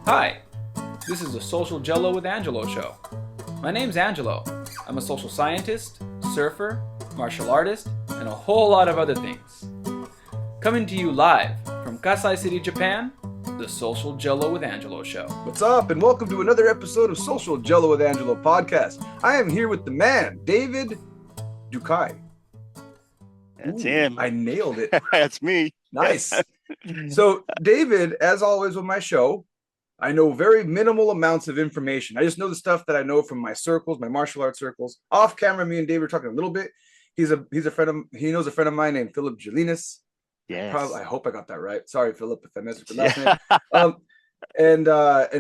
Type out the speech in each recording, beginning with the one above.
Hi, this is the Social Gelo with Angelo show. My name's Angelo. I'm a social scientist, surfer, martial artist, and a whole lot of other things. Coming to you live from Kasai City, Japan, the Social Gelo with Angelo show. What's up, and welcome to another episode of Social Gelo with Angelo podcast. I am here with the man, David Ducay. That's him. I nailed it. That's me. Nice. So, David, as always with my show, I know very minimal amounts of information. I just know the stuff that I know from my circles, my martial arts circles. Off camera, me and David are talking a little bit. He knows a friend of mine named Philip Gelinas. Yes. I hope I got that right. Sorry, Philip, if I messed with the last name. And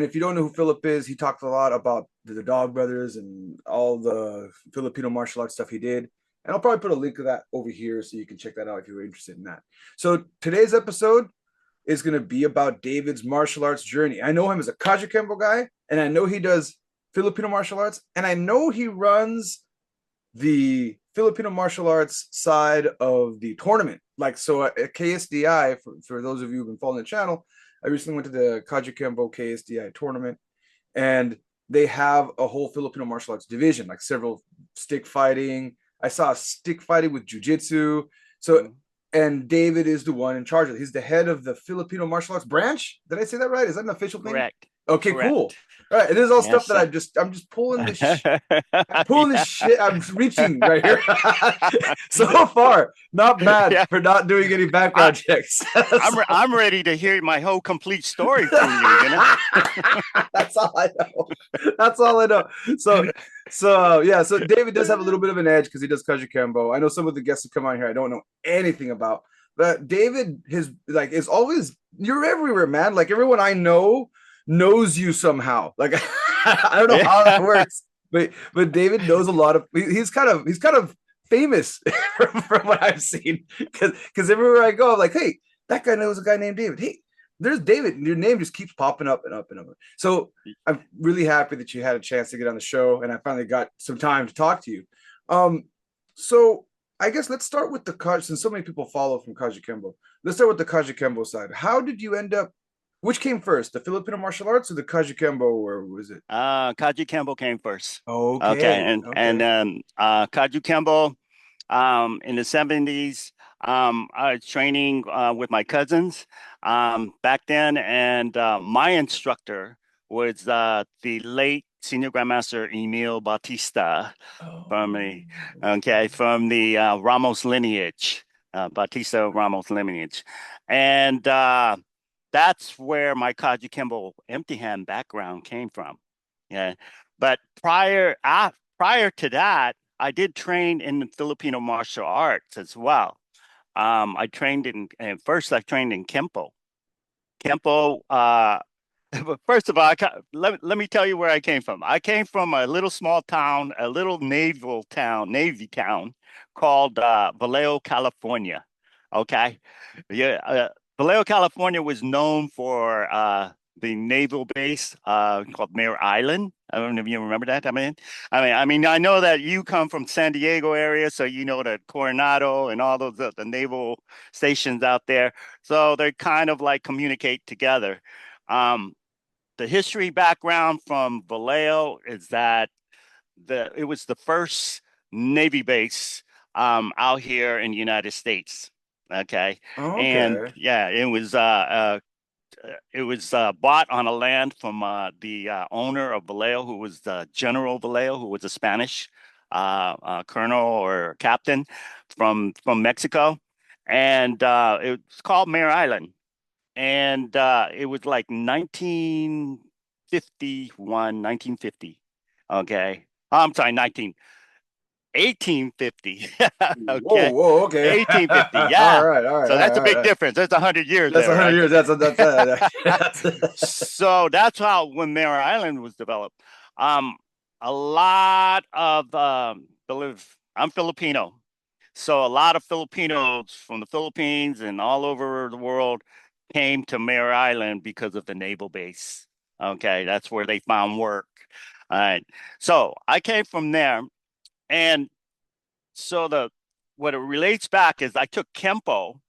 if you don't know who Philip is, he talked a lot about the Dog Brothers and all the Filipino martial arts stuff he did. And I'll probably put a link of that over here so you can check that out if you're interested in that. So today's episode is going to be about David's martial arts journey. I know him as a Kajukenbo guy, and I know he does Filipino martial arts, and I know he runs the Filipino martial arts side of the tournament. Like, so at KSDI, for those of you who've been following the channel, I recently went to the Kajukenbo KSDI tournament, and they have a whole Filipino martial arts division, like several stick fighting. I saw stick fighting with jiu-jitsu. So, and David is the one in charge of it. He's the head of the Filipino martial arts branch. Did I say that right? Is that an official thing? Correct. Okay, Correct. cool. All right, and this is all stuff that I'm just pulling this shit. I'm reaching right here. So far, not bad for not doing any background checks. I'm ready to hear my whole complete story from you. That's all I know. So David does have a little bit of an edge because he does Kajukenbo. I know some of the guests who come on here I don't know anything about, but David is always, you're everywhere, man. Like, everyone I know knows you somehow. Like, I don't know how that works, but David knows a lot of. He's kind of famous from what I've seen, because everywhere I go, I'm like, hey, that guy knows a guy named David. Hey, there's David. Your name just keeps popping up and up and up. So I'm really happy that you had a chance to get on the show, and I finally got some time to talk to you. So I guess let's start with the Kaju, since so many people follow from Kajukenbo. Let's start with the Kajukenbo side. How did you end up? Which came first, the Filipino martial arts or the Kajukenbo, or was it? Kajukenbo came first. Okay. And then Kajukenbo, in the 70s, I was training with my cousins back then, and my instructor was the late Senior Grandmaster Emil Bautista from the Ramos lineage, Bautista Ramos lineage, and that's where my Kajukenbo empty hand background came from. Yeah, but prior to that, I did train in the Filipino martial arts as well. I trained in Kenbo. Kenbo. But first of all, let me tell you where I came from. I came from a little small town, a little Navy town called Vallejo, California. Okay, yeah. Vallejo, California was known for the naval base called Mare Island. I don't know if you remember that. I mean, I know that you come from San Diego area, so you know the Coronado and all those the naval stations out there. So they kind of like communicate together. The history background from Vallejo is that it was the first Navy base out here in the United States. Okay. And yeah, it was bought on a land from the owner of Vallejo, who was the General Vallejo, who was a Spanish colonel or captain from Mexico, and it's called Mare Island, and it was like 1950. Okay, I'm sorry, 1850. Okay. Whoa, okay. 1850. Yeah. All right. So that's a big difference. That's 100 years. That's 100 years. That's So that's how when Mare Island was developed. A lot of I'm Filipino, so a lot of Filipinos from the Philippines and all over the world came to Mare Island because of the naval base. Okay, that's where they found work. All right. So I came from there. And so what it relates back is I took Kenbo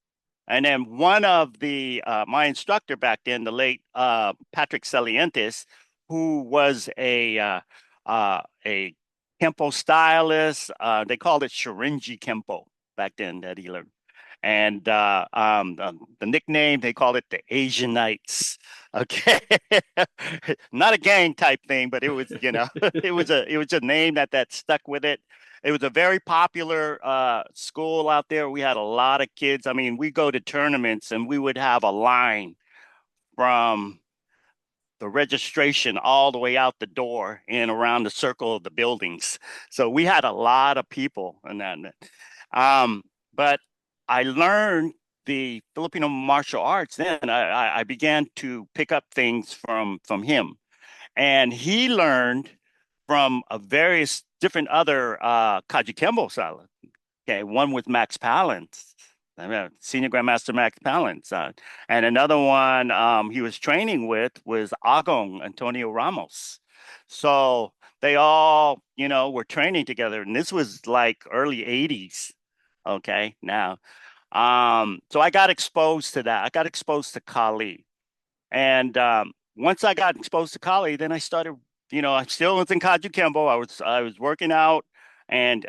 And then one of the my instructor back then, the late Patrick Celientes, who was a Kempo stylist. They called it Shirinji Kempo back then that he learned. And the nickname, they called it the Asian Knights. Okay. Not a gang type thing, but it was, it was a name that stuck with it. It was a very popular school out there. We had a lot of kids. I mean, we go to tournaments and we would have a line from the registration all the way out the door and around the circle of the buildings. So we had a lot of people in that. Um, but I learned the Filipino martial arts then. I began to pick up things from him. And he learned from a various different other Kajukenbo style. Okay, one with Max Palance, Senior Grandmaster Max Palance, and another one he was training with was Agong Antonio Ramos. So they all, were training together, and this was like early '80s. Okay, now, so I got exposed to that. I got exposed to Kali, and once I got exposed to Kali, then I started, I still was in Kajukenbo. I was working out and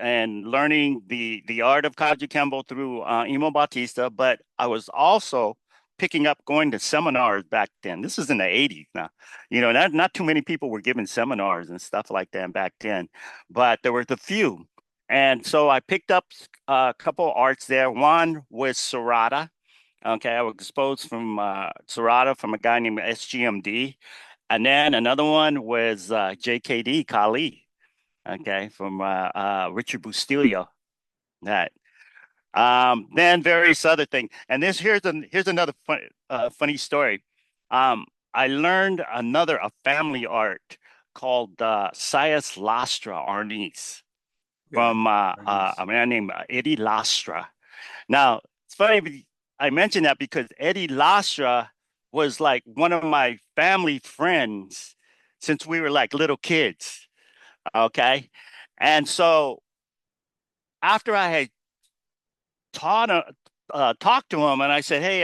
learning the art of Kajukenbo through Imo Bautista, but I was also picking up going to seminars back then. This is in the 80s now. Not too many people were giving seminars and stuff like that back then, but there were the few. And so I picked up a couple arts there. One was Serrata. Okay, I was exposed from Serrata from a guy named SGMD. And then another one was JKD Kali, okay, from Richard Bustillo. That. Then various other things. And here's another funny story. I learned a family art called Sayas Lastra Arnis Yeah. from Arnis. a man named Eddie Lastra. Now, it's funny I mentioned that because Eddie Lastra was like one of my family friends since we were like little kids. Okay. And so after I had taught talked to him and I said, "Hey,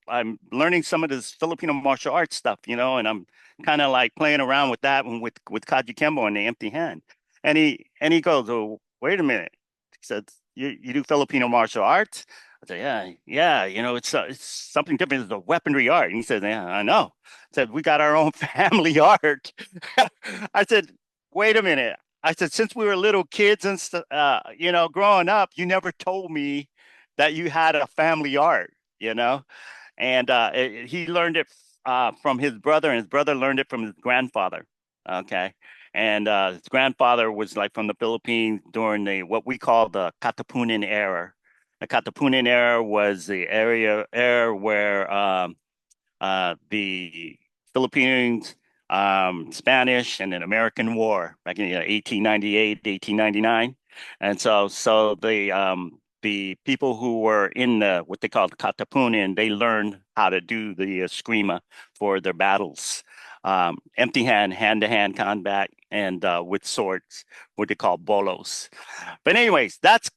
I'm learning some of this Filipino martial arts stuff, and I'm kind of like playing around with that one with Kajukenbo and the empty hand." And he goes, "Oh, wait a minute." He said, "You do Filipino martial arts?" I said, "Yeah, yeah. It's something different. It's a weaponry art." And he said, "Yeah, I know." I said, "We got our own family art." I said, "Wait a minute." I said, "Since we were little kids and stuff, growing up, you never told me that you had a family art, you know?" And he learned it from his brother, and his brother learned it from his grandfather. Okay. And his grandfather was like from the Philippines during the what we call the Katipunan era. The Katipunan era was the era where the Philippines, Spanish, and an American War back in 1898, 1899. And so the people who were in the what they called Katapunan, they learned how to do the Eskrima for their battles, empty hand to hand combat, and with swords, what they call bolos. But anyways, that's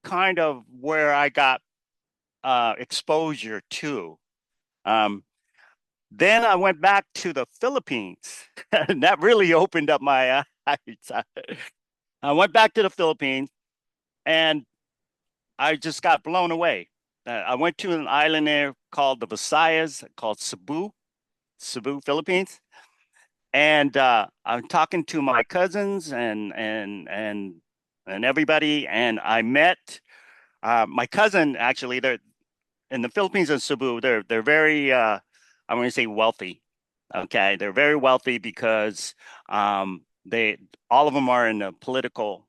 kind of where I got exposure to. Um, then I went back to the Philippines, and that really opened up my eyes. I went back to the Philippines, and I just got blown away. I went to an island there called the Visayas, called Cebu, Philippines, and I'm talking to my cousins and everybody, and I met my cousin. Actually, they're in the Philippines and Cebu. They're very I want to say wealthy. Okay, they're very wealthy because they all of them are in the political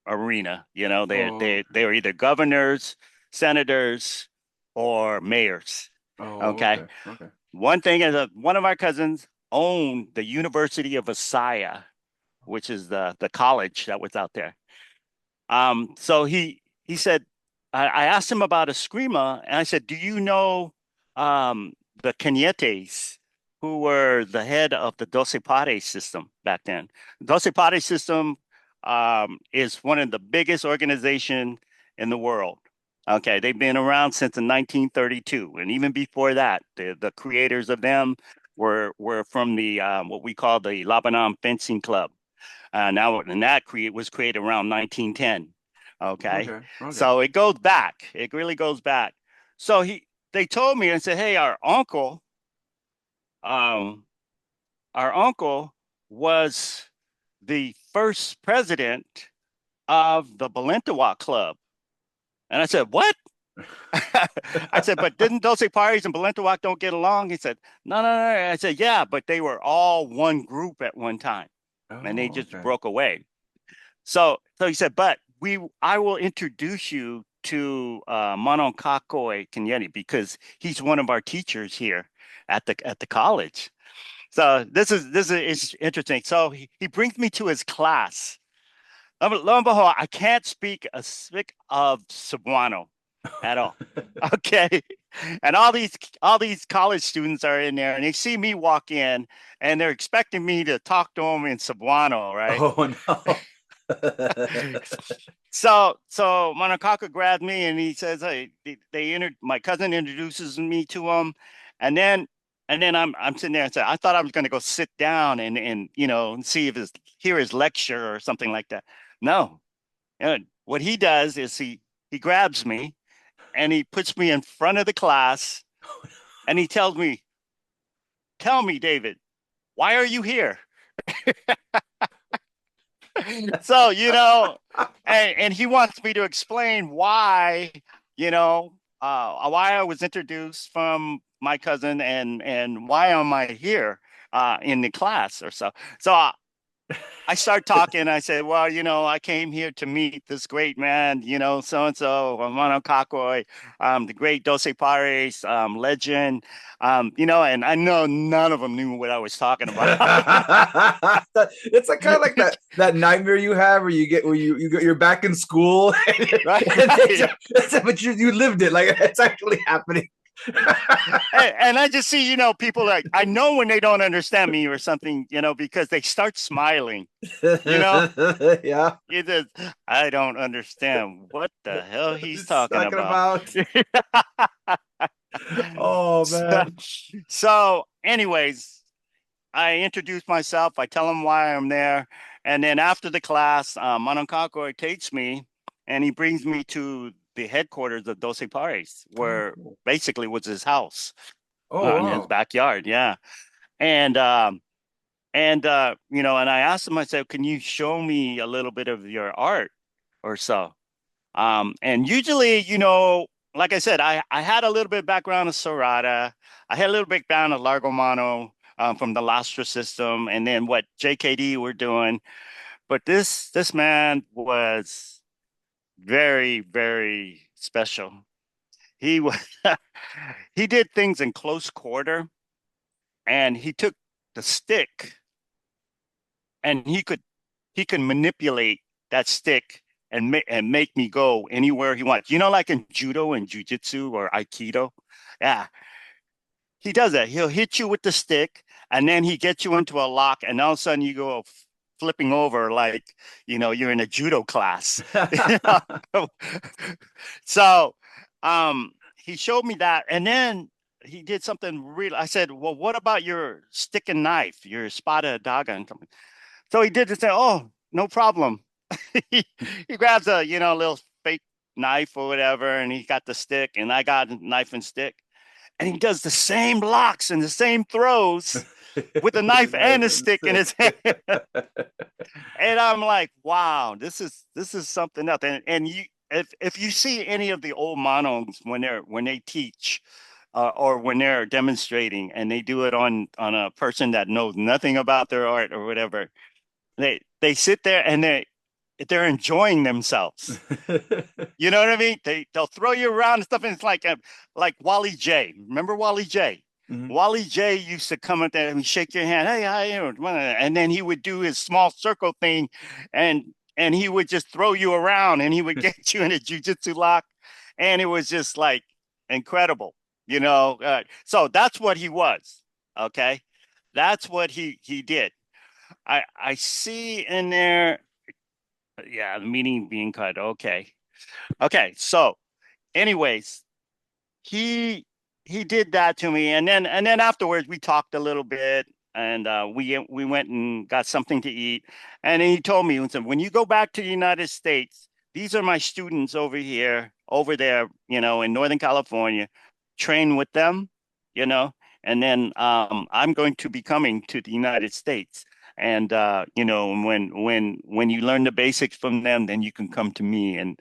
arena. They Oh, they they are either governors, senators, or mayors. oh, Okay. okay, okay. One thing is one of our cousins owned the University of Visayas, which is the college that was out there. So he said, I asked him about Eskrima, and I said, "Do you know the Cañetes, who were the head of the Doce Pares system back then?" Doce Pares system is one of the biggest organization in the world. Okay, they've been around since 1932, and even before that, the creators of them were from the what we call the Lebanon Fencing Club. Now, and that was created around 1910. Okay, Okay. Okay. so it goes back. It really goes back. So they told me and said, "Hey, um, our uncle was the first president of the Balintawak Club." And I said, "What?" I said, "But didn't Dulce Paris and Balintawak don't get along?" He said, "No, no, no." I said, "Yeah, but they were all one group at one time, and they Oh, just okay. broke away." So he said, "But I will introduce you to Manon Kakoi Kenyeti because he's one of our teachers here at the college." So this is interesting. So he brings me to his class. Lo and behold, I can't speak a stick of Cebuano at all. Okay. And all these college students are in there and they see me walk in and they're expecting me to talk to them in Cebuano, right? Oh no. So Manakaka grabbed me and he says, "Hey, my cousin introduces me to him," and then I'm sitting there and say, I thought I was going to go sit down and and see if hear his lecture or something like that. No, what he does is he grabs me and he puts me in front of the class and he tells me, "Tell me, David, why are you here?" So, and he wants me to explain why I was introduced from my cousin and why am I here in the class or so. So I start talking. I said, "Well, I came here to meet this great man, so and so, Mano Kakoi, the great Dose Pares, legend, and I know none of them knew what I was talking about." It's like kind of like that nightmare you have where you're back in school, Right. but you lived it, like it's actually happening. And I just see, people like I know when they don't understand me or something, because they start smiling, you know. Yeah. You just, I don't understand what the hell he's It's talking talking about. about. Oh So, man. so anyways, I introduce myself. I tell him why I'm there, and then after the class, Manankako takes me, and he brings me to the headquarters of Doce Pares, Oh, where cool. basically was his house Oh in his wow. backyard. Yeah, and and I asked him. I said, "Can you show me a little bit of your art or so?" And usually, like I said, I had a little bit of background of Serrata. I had a little bit background of Largomano from the Lastra system, and then what JKD were doing. But this man was very, very special. He was he did things in close quarter, and he took the stick, and he could manipulate that stick and make me go anywhere he wants. Like in judo and jujitsu or aikido. Yeah, he does that. He'll hit you with the stick, and then he gets you into a lock, and all of a sudden you go flipping over like you're in a judo class. So, he showed me that, and then he did something real. I said, "Well, what about your stick and knife, your spada daga and something?" So he did the say, "Oh, no problem." he, he grabs a little fake knife or whatever, and he got the stick, and I got a knife and stick, and he does the same locks and the same throws with a With a knife and knife a and stick in his stick. hand. And I'm like, wow, this is something else. And if you see any of the old monos when they teach or when they're demonstrating and they do it on a person that knows nothing about their art or whatever, they sit there and they're enjoying themselves. You know what I mean? They'll throw you around and stuff, and it's like Wally J. Remember Wally J? Mhm. Wally J used to come up there and shake your hand, "Hey, how you doing?" And then he would do his small circle thing, and he would just throw you around, and he would get you in a jujitsu lock, and it was just like incredible, So that's what he was. Okay, that's what he did. I see in there, yeah, the meeting being cut. Okay. Okay. So anyways, he he did that to me, and then afterwards we talked a little bit, and we went and got something to eat, and he told me, he said, when you go back to the United States, these are my students over here, over there, in Northern California, train with them, you know, and then I'm going to be coming to the United States. And when you learn the basics from them, then you can come to me and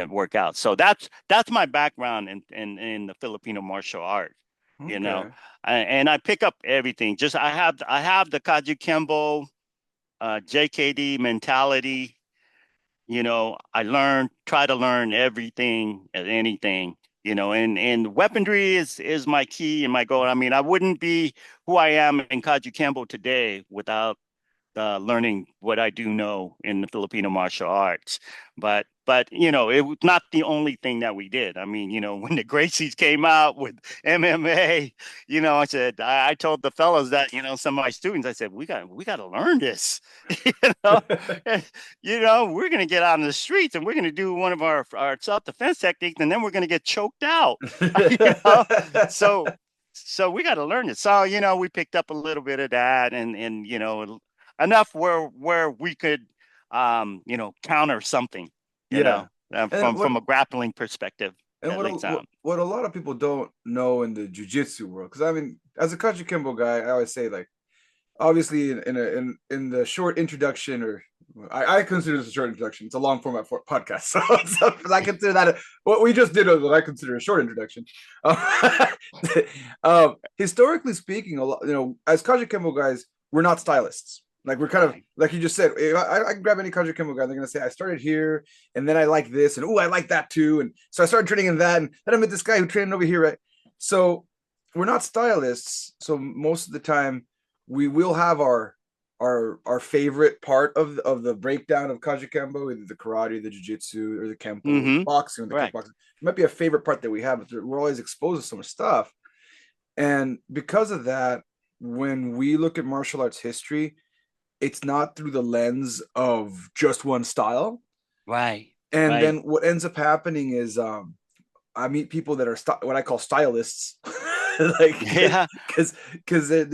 work out. So that's my background in the Filipino martial art, you know. Okay. And I pick up everything. Just I have the Kajukenbo JKD mentality. Try to learn everything and anything, and weaponry is my key and my goal. I mean, I wouldn't be who I am in Kajukenbo today without learning what I do know in the Filipino martial arts. But it was not the only thing that we did. I mean, when the Gracies came out with MMA, I said I told the fellows that, some of my students, I said we got to learn this. you know, and, we're gonna get out in the streets and we're gonna do one of our self defense techniques, and then we're gonna get choked out. you know, so. So we got to learn it. So, we picked up a little bit of that, and enough where we could counter something, Yeah. And from a grappling perspective, and at least. what a lot of people don't know in the jiu-jitsu world, because I mean, as a Kajukenbo guy, I always say, like, obviously in the short introduction, or I consider this a short introduction. It's a long format for podcast, so I consider that what we just did was what I consider a short introduction. Historically speaking, a lot, as Kajukenbo guys, we're not stylists. Like, we're kind of like you just said. I can grab any Kajukenbo guy, they're gonna say I started here, and then I like this, and I like that too, and so I started training in that, and then I met this guy who trained over here, right? So we're not stylists. So most of the time, we will have our favorite part of the breakdown of Kajukenbo, either the karate, the jiu-jitsu, or the Kenbo, or the boxing, or the Right. kickboxing. It might be a favorite part that we have, but we're always exposed to so much stuff. And because of that, when we look at martial arts history, it's not through the lens of just one style. Right. And Right. then what ends up happening is I meet people that are what I call stylists, like, Yeah. because they're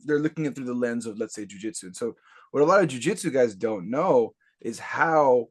looking at through the lens of, let's say, jujitsu. And so what a lot of jujitsu guys don't know is how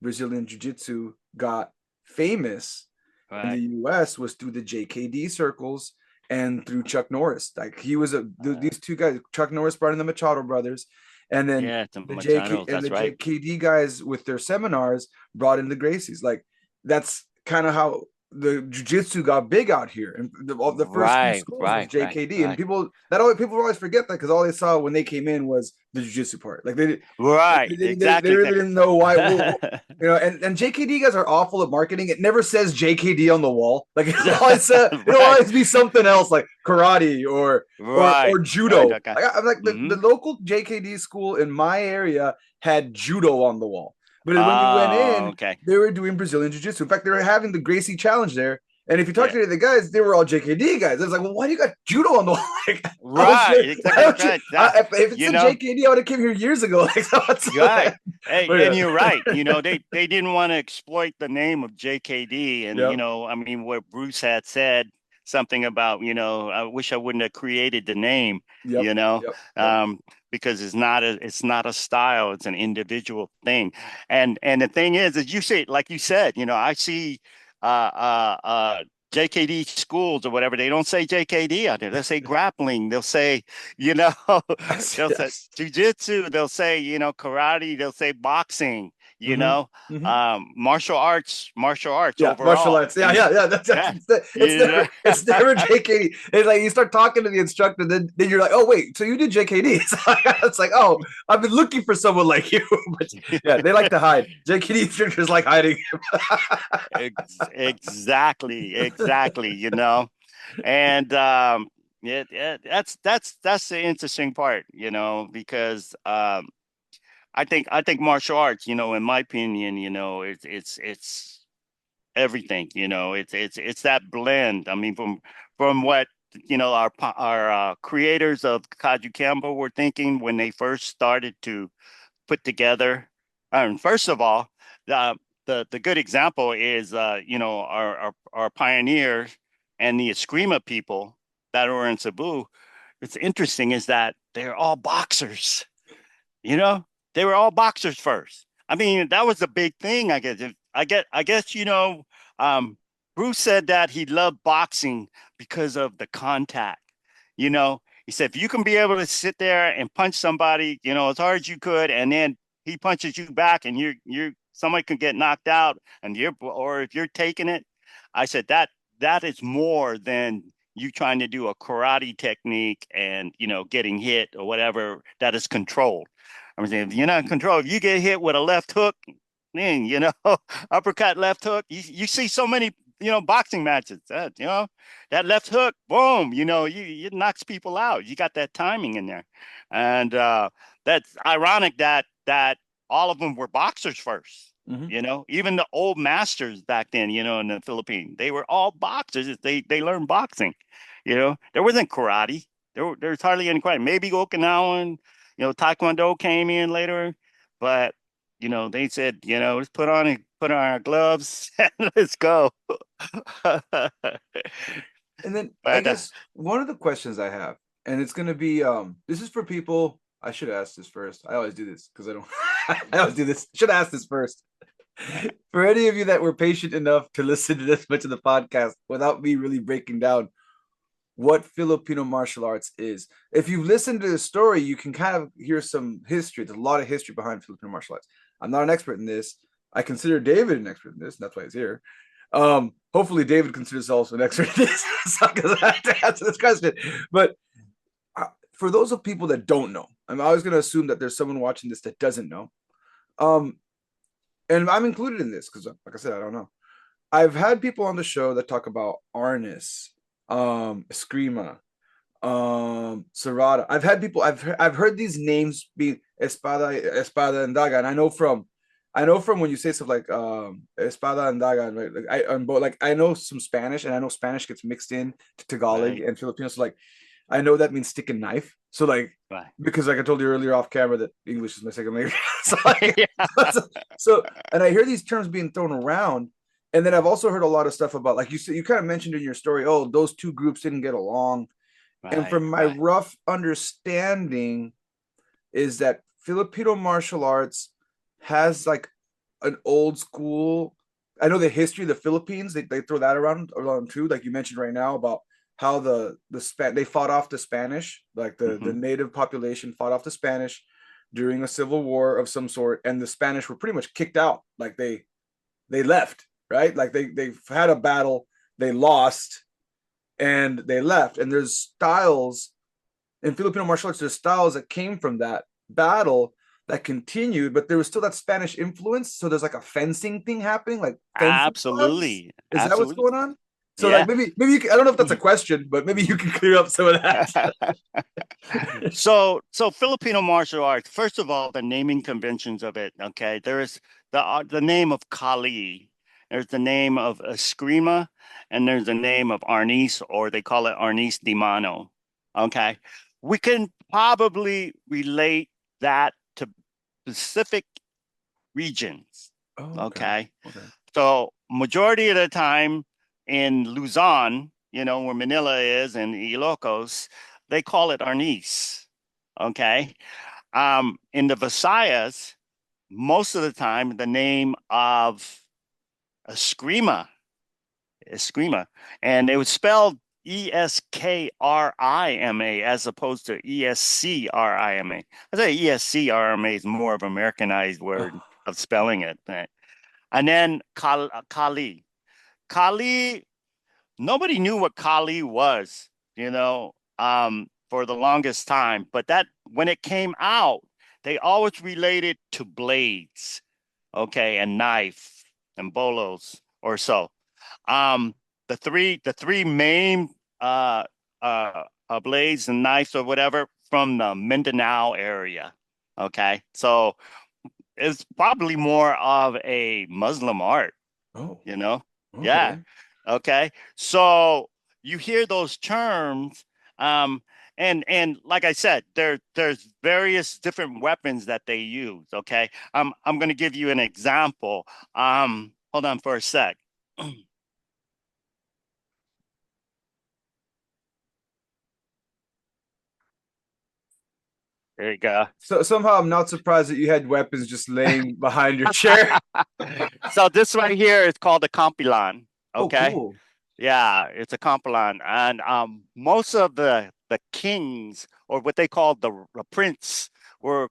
Brazilian jiu-jitsu got famous in the Right. US was through the JKD circles and through Chuck Norris. Like, he was these two guys, Chuck Norris brought in the Machado brothers, and then Yeah. The Machados. the That's right. JKD guys with their seminars brought in the Gracies. Like, that's kind of how the jiu-jitsu got big out here, and the first few Right. schools was Right. Right. JKD, and Right. people always forget that, because all they saw when they came in was the jiu-jitsu part. Like, Right. they Exactly. really didn't know why. And JKD guys are awful at marketing. It never says JKD on the wall. Like, it'll Right. always be something else, like karate or Right. judo. Right. Okay. I'm like, the Hmm. local JKD school in my area had judo on the wall, but when you went Oh, in, okay. they were doing Brazilian jiu-jitsu. In fact, they were having the Gracie challenge there. And if you talk Yeah. to the guys, they were all JKD guys. I was like, well, why do you got judo on the wall? Like, Right. why Exactly. don't you? Right. That, If it's you a know, JKD, I would have came here years ago. Like, so right. Hey, but and yeah. you're right. They didn't want to exploit the name of JKD. And, Yep. I mean, what Bruce had said something about, I wish I wouldn't have created the name, Yep. you know, Yep. um, because it's not a style, it's an individual thing. And the thing is, as you say, like you said, I see JKD schools or whatever, they don't say JKD out there. They'll say grappling. They'll say, you know, Yes. they'll say Yes. jujitsu. They'll say, karate. They'll say boxing. Mm-hmm. Mm-hmm. Martial arts Yeah, martial overall. arts. Yeah. That's Yeah, it's you know, never JKD. It's like you start talking to the instructor, then you're like, oh wait, so you did JKD? It's like, oh, I've been looking for someone like you. But yeah, they like to hide. JKD instructors like hiding. exactly. And that's the interesting part, because I think martial arts, in my opinion, it's everything, it's that blend. I mean, from what our creators of Kajukenbo were thinking when they first started to put together. First of all, the the good example is our pioneer and the Eskrima people that were in Cebu. It's interesting is that they're all boxers. You know, they were all boxers first. I mean, that was a big thing. I guess Bruce said that he loved boxing because of the contact. He said if you can be able to sit there and punch somebody, as hard as you could, and then he punches you back, and you're somebody can get knocked out, or if you're taking it, I said that is more than you trying to do a karate technique and getting hit or whatever. That is controlled. I'm saying if you're not in control, if you get hit with a left hook, then uppercut, left hook. You see so many boxing matches. That left hook, boom. It knocks people out. You got that timing in there, and that's ironic that all of them were boxers first. Even the old masters back then, in the Philippines, they were all boxers. They learned boxing. There wasn't karate. There's hardly any karate. Maybe Okinawan. Taekwondo came in later, but they said, let's put on our gloves and let's go. And then I But guess one of the questions I have, and it's gonna be this is for people. I should ask this first. I always do this because I don't I always do this. Should ask this first. For any of you that were patient enough to listen to this much of the podcast without me really breaking down what Filipino martial arts is. If you've listened to the story, you can kind of hear some history. There's a lot of history behind Filipino martial arts. I'm not an expert in this. I consider David an expert in this, and that's why he's here. Hopefully David considers also an expert in this because I have to answer this question. But for those of people that don't know, I'm always going to assume that there's someone watching this that doesn't know. And I'm included in this because, like I said, I don't know. I've had people on the show that talk about Arnis, Eskrima, Serrata. I've had people. I've heard these names be Espada, and Daga, and I know from when you say stuff like Espada and Daga, right? I know some Spanish, and I know Spanish gets mixed in to Tagalog and Filipino. So I know that means stick and knife. So because I told you earlier off camera that English is my second language. And I hear these terms being thrown around. And then I've also heard a lot of stuff about, like you said, you kind of mentioned in your story, oh, those two groups didn't get along. And from my rough understanding is that Filipino martial arts has like an old school. I know the history of the Philippines, they throw that around too. Like you mentioned right now about how they fought off the Spanish, like the native population fought off the Spanish during a civil war of some sort. And the Spanish were pretty much kicked out. Like they left. Right? Like they had a battle, they lost, and they left. And there's styles in Filipino martial arts, there's styles that came from that battle that continued, but there was still that Spanish influence. So there's like a fencing thing happening, like absolutely. Is that what's going on? So maybe you can, I don't know if that's a question, but maybe you can clear up some of that. So Filipino martial arts, first of all, the naming conventions of it. Okay, there is the name of Kali. There's the name of Eskrima, and there's the name of Arnis, or they call it Arnis di Mano. Okay. We can probably relate that to specific regions. Oh, okay. So majority of the time in Luzon, where Manila is, and Ilocos, they call it Arnis. Okay. In the Visayas, most of the time, the name of Eskrima, and it was spelled Eskrima as opposed to Eskrima. I say Eskrima is more of an Americanized word of spelling it. And then Kali. Nobody knew what Kali was, for the longest time. But that when it came out, they always related to blades, okay, and knife and bolos or so. The three main blades and knives or whatever from the Mindanao area. Okay, so it's probably more of a Muslim art. Oh, Okay. Yeah. Okay, so you hear those terms, and like I said, there's various different weapons that they use. Okay, I'm going to give you an example. Hold on for a sec. There you go. So somehow I'm not surprised that you had weapons just laying behind your chair. So this right here is called a compilan. Oh, Okay. cool. Yeah, it's a compilan, and most of the kings, or what they called the prince, were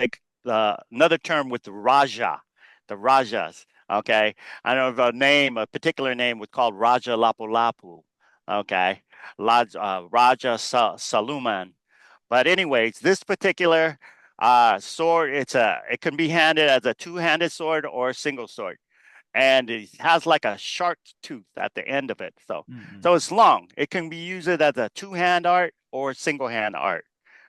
like another term with the Raja, the Rajas. Okay, I know of a particular name was called Raja Lapu Lapu. Okay, Raja Saluman. But anyways, this particular sword, it can be handed as a two-handed sword or a single sword, and it has like a sharp tooth at the end of it. Mm-hmm. So it's long. It can be used as a two-hand art or single hand art.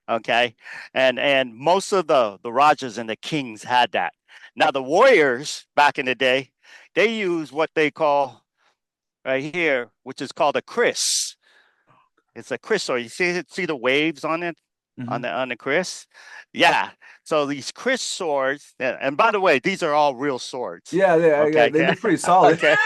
Okay, and most of the Rajas and the kings had that. Now the warriors back in the day, they use what they call right here, which is called a kris. It's a kris, or you see the waves on it Mm-hmm. on the kris. Yeah. So these kris swords, and by the way, these are all real swords. Yeah. Okay. They look pretty solid. Okay.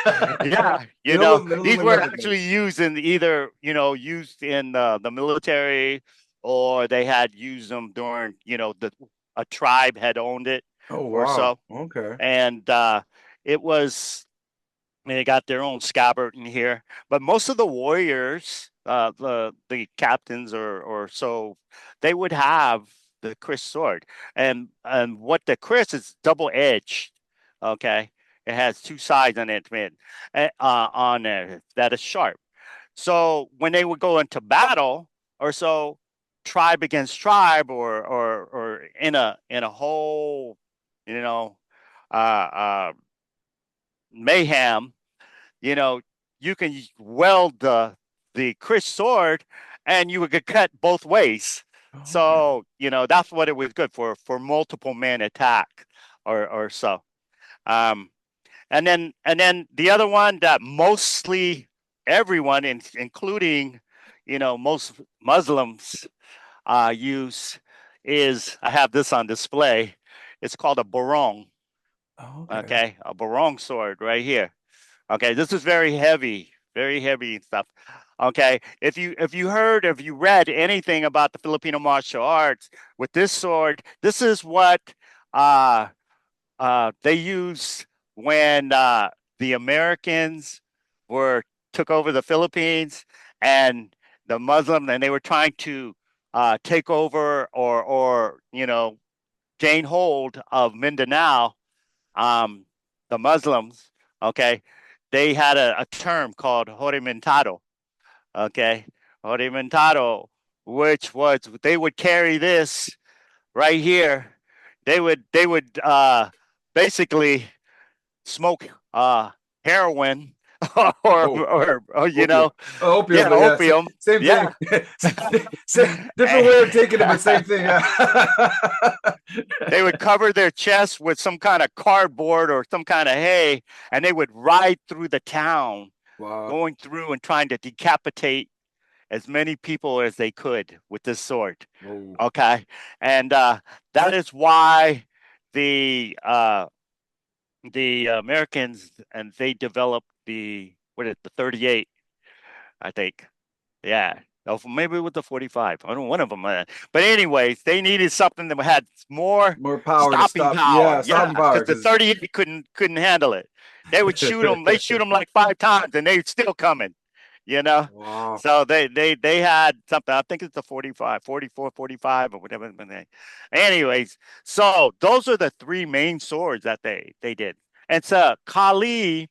Yeah. They don't These look like were replicas. actually used in either, used in the military, or they had used them during, a tribe had owned it Oh or wow. so. Okay. And it was, they got their own scabbard in here, but most of the warriors, the captains or so, they would have the Chris sword, and what the Chris is double edged. Okay, it has two sides on it, man, on there that is sharp. So when they would go into battle or so, tribe against tribe, or in a whole, you know, uh, uh, mayhem, you know, you can weld the Chris sword, and you would get cut both ways. Okay. So, that's what it was good for multiple man attack or so. Um, and then the other one that mostly everyone, including, most Muslims use, is, I have this on display. It's called a barong. Okay. Okay, a barong sword right here. Okay, this is very heavy stuff. Okay, if you read anything about the Filipino martial arts with this sword, this is what uh they used when the Americans were took over the Philippines, and the Muslim, and they were trying to take over, or gain hold of Mindanao, um, the Muslims, okay, they had a term called Horimentado, okay, Horimentado, which was they would carry this right here. They would basically smoke heroin Oh, or opium. Oh, opium, yeah, but yeah, opium. same thing. Yeah. Different way of taking it, but same thing. Yeah. They would cover their chest with some kind of cardboard or some kind of hay, and they would ride through the town, Wow. going through and trying to decapitate as many people as they could with this sword. Whoa. Okay, and that is why the Americans, and they developed the 38, I think. Yeah. Oh, maybe with the 45. I don't know, one of them. But anyways, they needed something that had more More power to stopping stop. power. Yeah, Yeah, stopping power. because the Because 38 couldn't handle it. They would shoot them. They shoot them like five times, and they're still coming. You know. wow. So they had something. I think it's a 45, 44, 45, or whatever. Anyways, so those are the three main swords that they did. And so Kali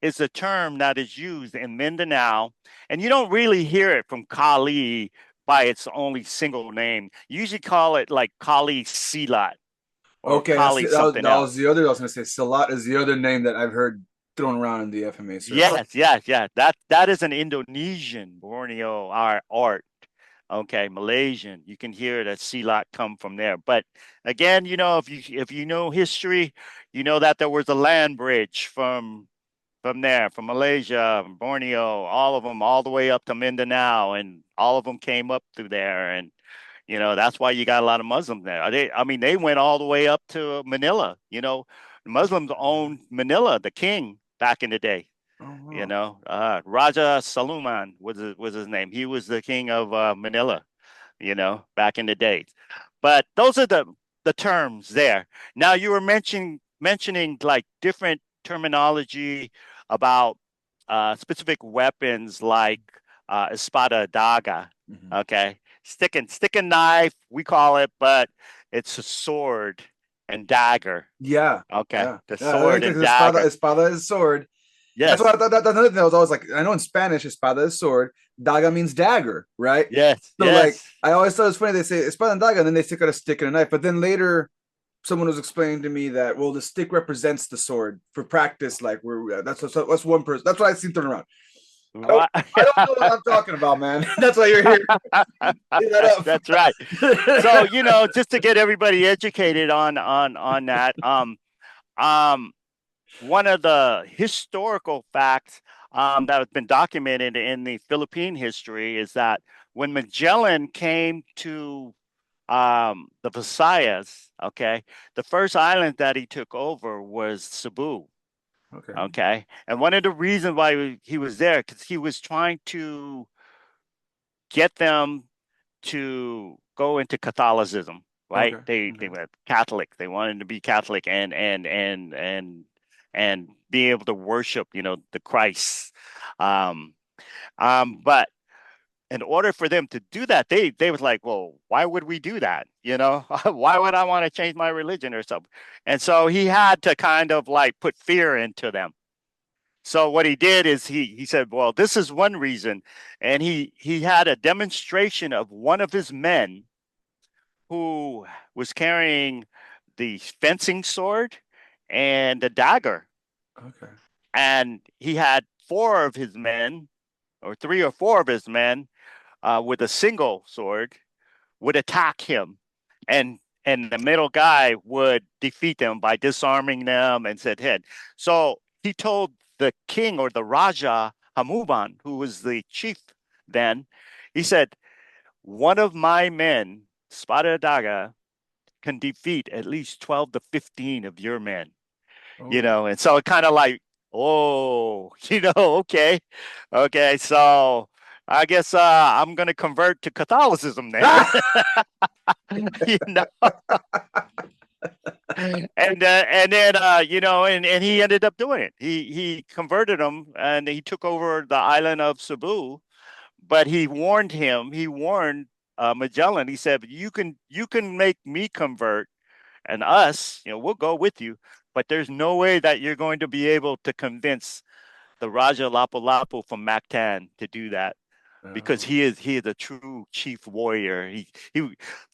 is a term that is used in Mindanao, and you don't really hear it from Kali by its only single name. You usually call it like Kali Silat or Okay, that's Kali that something was else. the other. I was gonna say Salat is the other name that I've heard thrown around in the FMA circle. Yes, yes, yeah. That is an Indonesian Borneo art. Okay, Malaysian. You can hear that silat come from there. But again, if you know history, you know that there was a land bridge from from there, from Malaysia, Borneo, all of them, all the way up to Mindanao, and all of them came up through there, and that's why you got a lot of Muslims there. I mean, they went all the way up to Manila. Muslims owned Manila, the king back in the day. Oh, wow. Raja Saluman was his name. He was the king of Manila. Back in the days. But those are the terms there. Now you were mentioning like different terminology about specific weapons like espada daga. Mhm. Okay, stick and knife we call it, but it's a sword and dagger. Yeah. Okay, Yeah. the Yeah. I think sword like and espada, dagger. espada is sword. That's Yes, what I thought. That's another thing I was always like, I know in Spanish, espada is sword, daga means dagger, right? yes, So like, yes. I always thought it was funny. They say espada and daga, and then they stick out a stick and a knife. But then later, someone was explaining to me that the stick represents the sword for practice. Like that's one person. That's what I see thrown around. Right. I don't know what I'm talking about, man. That's why you're here. Clean that up. That's right. So, just to get everybody educated on that, um, one of the historical facts that has been documented in the Philippine history is that when Magellan came to the Visayas, okay, the first island that he took over was Cebu. Okay. Okay, and one of the reasons why he was there because he was trying to get them to go into Catholicism, right? Okay. They Okay. were Catholic. They wanted to be Catholic and be able to worship, the Christ. Um, but in order for them to do that, they was like, well, why would we do that? Why would I want to change my religion or something? And so he had to kind of like put fear into them. So what he did is he said, well, this is one reason, and he had a demonstration of one of his men who was carrying the fencing sword and the dagger, Okay. and he had four of his men, or three or four of his men, with a single sword, would attack him, and the middle guy would defeat them by disarming them and said head. So he told the king or the Raja Hamuban, who was the chief then, he said, one of my men, Spada Daga, can defeat at least 12 to 15 of your men, Oh. and so it kind of like, oh, okay. Okay, so I guess I'm going to convert to Catholicism then. you know and then and he ended up doing it. He converted him, and he took over the island of Cebu, but he warned Magellan. He said, you can make me convert, and us, we'll go with you, but there's no way that you're going to be able to convince the Raja Lapu-Lapu from Mactan to do that, because Oh. he is a true chief warrior. He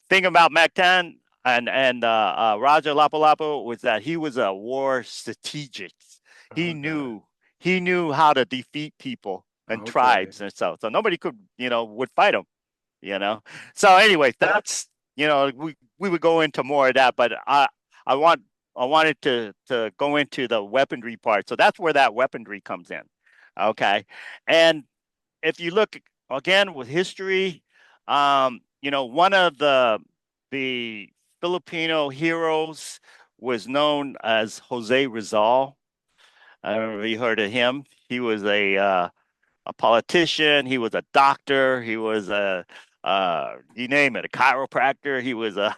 thing about Mactan and Raja Lapu-Lapu was that he was a war strategist. He Okay. knew he knew how to defeat people and Okay. tribes and so nobody could would fight him. You know. So anyway, that's we would go into more of that, but I want I wanted to go into the weaponry part. So that's where that weaponry comes in. Okay. And if you look again with history, one of the Filipino heroes was known as Jose Rizal. I don't know if you heard of him. He was a politician. He was a doctor. He was a you name it, a chiropractor. He was a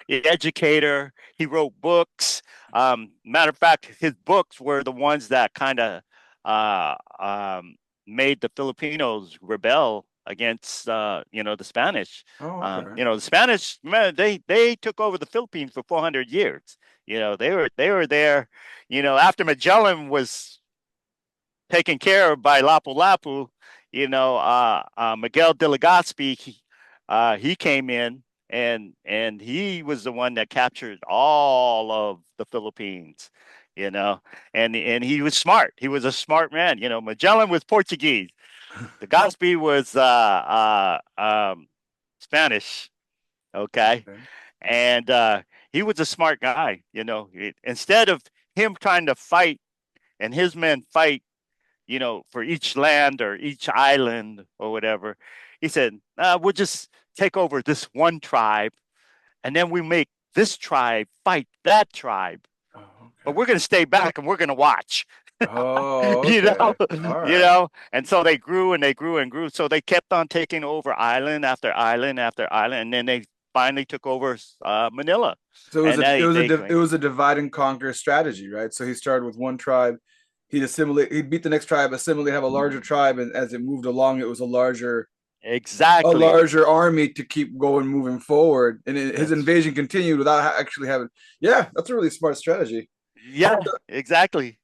educator. He wrote books. Matter of fact, his books were the ones that kind of uh, um, made the Filipinos rebel against the Spanish. Oh, okay. The Spanish, man, they took over the Philippines for 400 years. They were there. After Magellan was taken care of by Lapu Lapu, Miguel de Legazpi, he came in, and he was the one that captured all of the Philippines, you know, and he was smart. He was a smart man. Magellan was Portuguese. Legazpi was Spanish. Okay, Okay. and he was a smart guy. Instead of him trying to fight and his men fight for each land or each island or whatever. He said, we'll just take over this one tribe, and then we make this tribe fight that tribe. Oh, But okay. we're going to stay back and we're going to watch. Oh, okay. All right. And so they grew and they grew and grew. So they kept on taking over island after island after island, and then they finally took over Manila. So And it was a divide and conquer strategy, right? So he started with one tribe, he'd beat the next tribe, assimilate, have a larger tribe, and as it moved along, it was a larger army to keep going, moving forward. And his invasion continued without actually having. Yeah, that's a really smart strategy. Yeah, exactly.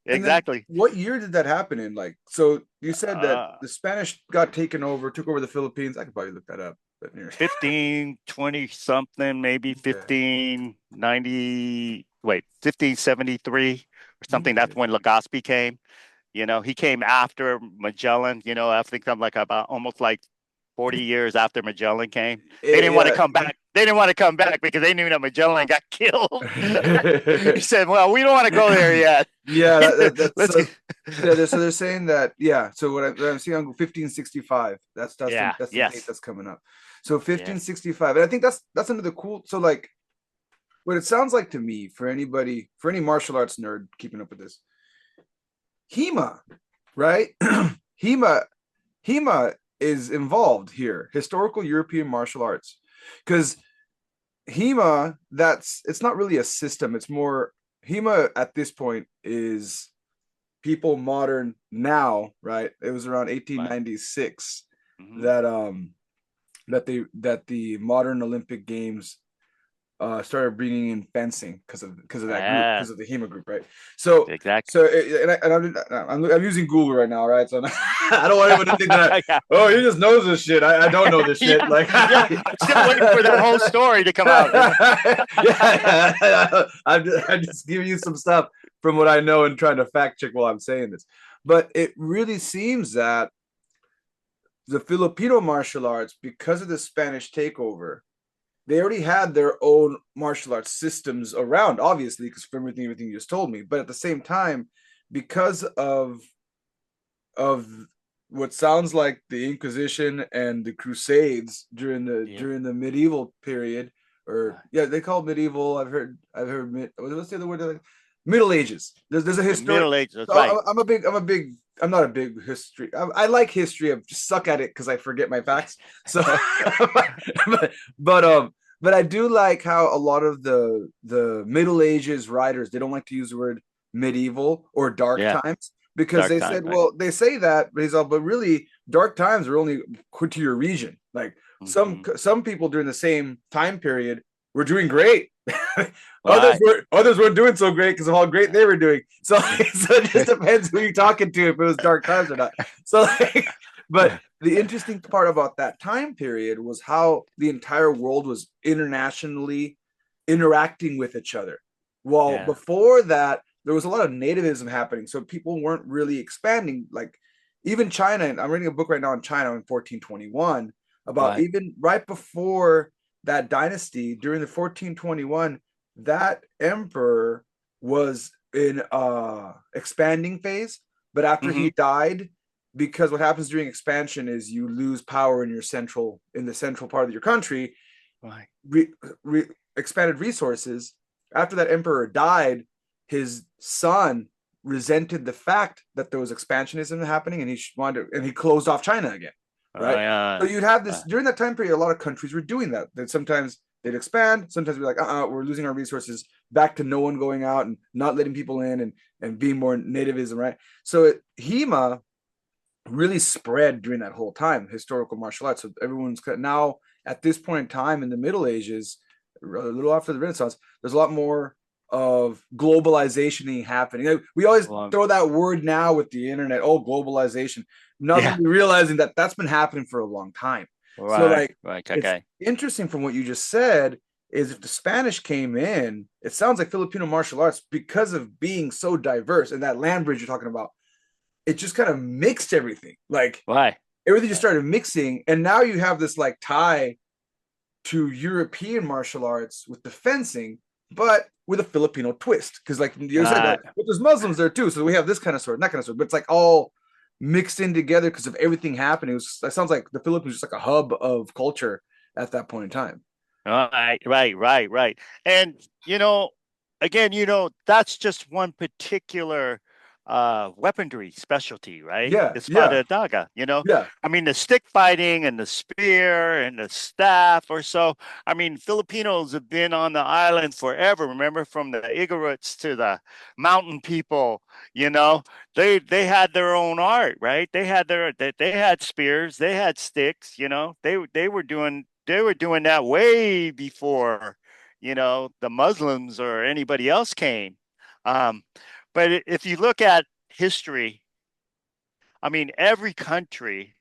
What year did that happen in? Like, so you said that the Spanish took over the Philippines. I could probably look that up. 1520 something, maybe 1573 or something. That's when Legazpi came. He came after Magellan, I think I'm like about almost like 40 years after Magellan came. They didn't want to come back. They didn't want to come back because they knew that Magellan got killed. He said, well, we don't want to go there yet. Yeah. So they're saying that, yeah. So what I'm seeing on 1565, that's the date that's coming up. So 1565. And I think that's another cool. So like what it sounds like to me, for any martial arts nerd keeping up with this, HEMA, right? HEMA is involved here, historical European martial arts, because HEMA, it's not really a system. It's more, HEMA at this point is people modern now, right? It was around 1896 that the modern Olympic Games started bringing in fencing because of that group, because of the HEMA group, right? So exactly. So I'm using Google right now, right? So I don't want anyone to think that he just knows this shit. I don't know this shit. Like, I'm still waiting for the whole story to come out. I'm just giving you some stuff from what I know and trying to fact check while I'm saying this. But it really seems that the Filipino martial arts, because of the Spanish takeover, they already had their own martial arts systems around, obviously, because from everything you just told me. But at the same time, because of what sounds like the Inquisition and the Crusades during the medieval period, they call it medieval. I've heard. What's the other word? Middle Ages. There's a history. Middle Ages. So right. I'm not a big history. I like history. I just suck at it because I forget my facts. So, but I do like how a lot of the Middle Ages writers, they don't like to use the word medieval or dark times, because they say that, but really dark times are only to your region. Like some people during the same time period were doing great. Others weren't doing so great because of how great they were doing. So it just depends who you're talking to, if it was dark times or not. So but the interesting part about that time period was how the entire world was internationally interacting with each other. Well, before that, there was a lot of nativism happening, so people weren't really expanding. Like even China, and I'm reading a book right now on China in 1421 about even right before that dynasty, during the 1421, that emperor was in expanding phase. But after he died, because what happens during expansion is you lose power in the central part of your country, expanded resources. After that emperor died, his son resented the fact that there was expansionism happening, and he closed off China again. Right. So you'd have this during that time period. A lot of countries were doing that. That sometimes they'd expand, sometimes be like, we're losing our resources, back to no one going out and not letting people in and being more nativism, right? So HEMA really spread during that whole time, historical martial arts. So everyone's now at this point in time in the Middle Ages, a little after the Renaissance, there's a lot more of globalization happening. We always throw that word now with the internet, globalization, not really realizing that that's been happening for a long time. So it's interesting from what you just said is if the Spanish came in, it sounds like Filipino martial arts, because of being so diverse and that land bridge you're talking about, it just kind of mixed everything. Like everything just started mixing, and now you have this like tie to European martial arts with the fencing, but with a Filipino twist. Because like you said, but there's Muslims there too, so we have this kind of sword, that kind of sword, but it's like all mixed in together because of everything happening. That sounds like the Philippines was just like a hub of culture at that point in time. Right. And again, that's just one particular weaponry specialty, right? Yeah, yeah, Espada daga, yeah. I mean, the stick fighting and the spear and the staff or so. I mean, Filipinos have been on the island forever. Remember, from the Igorots to the mountain people, you know, they had their own art, right? They had spears, they had sticks, they were doing that way before, the Muslims or anybody else came. Um, but if you look at history, I mean, every country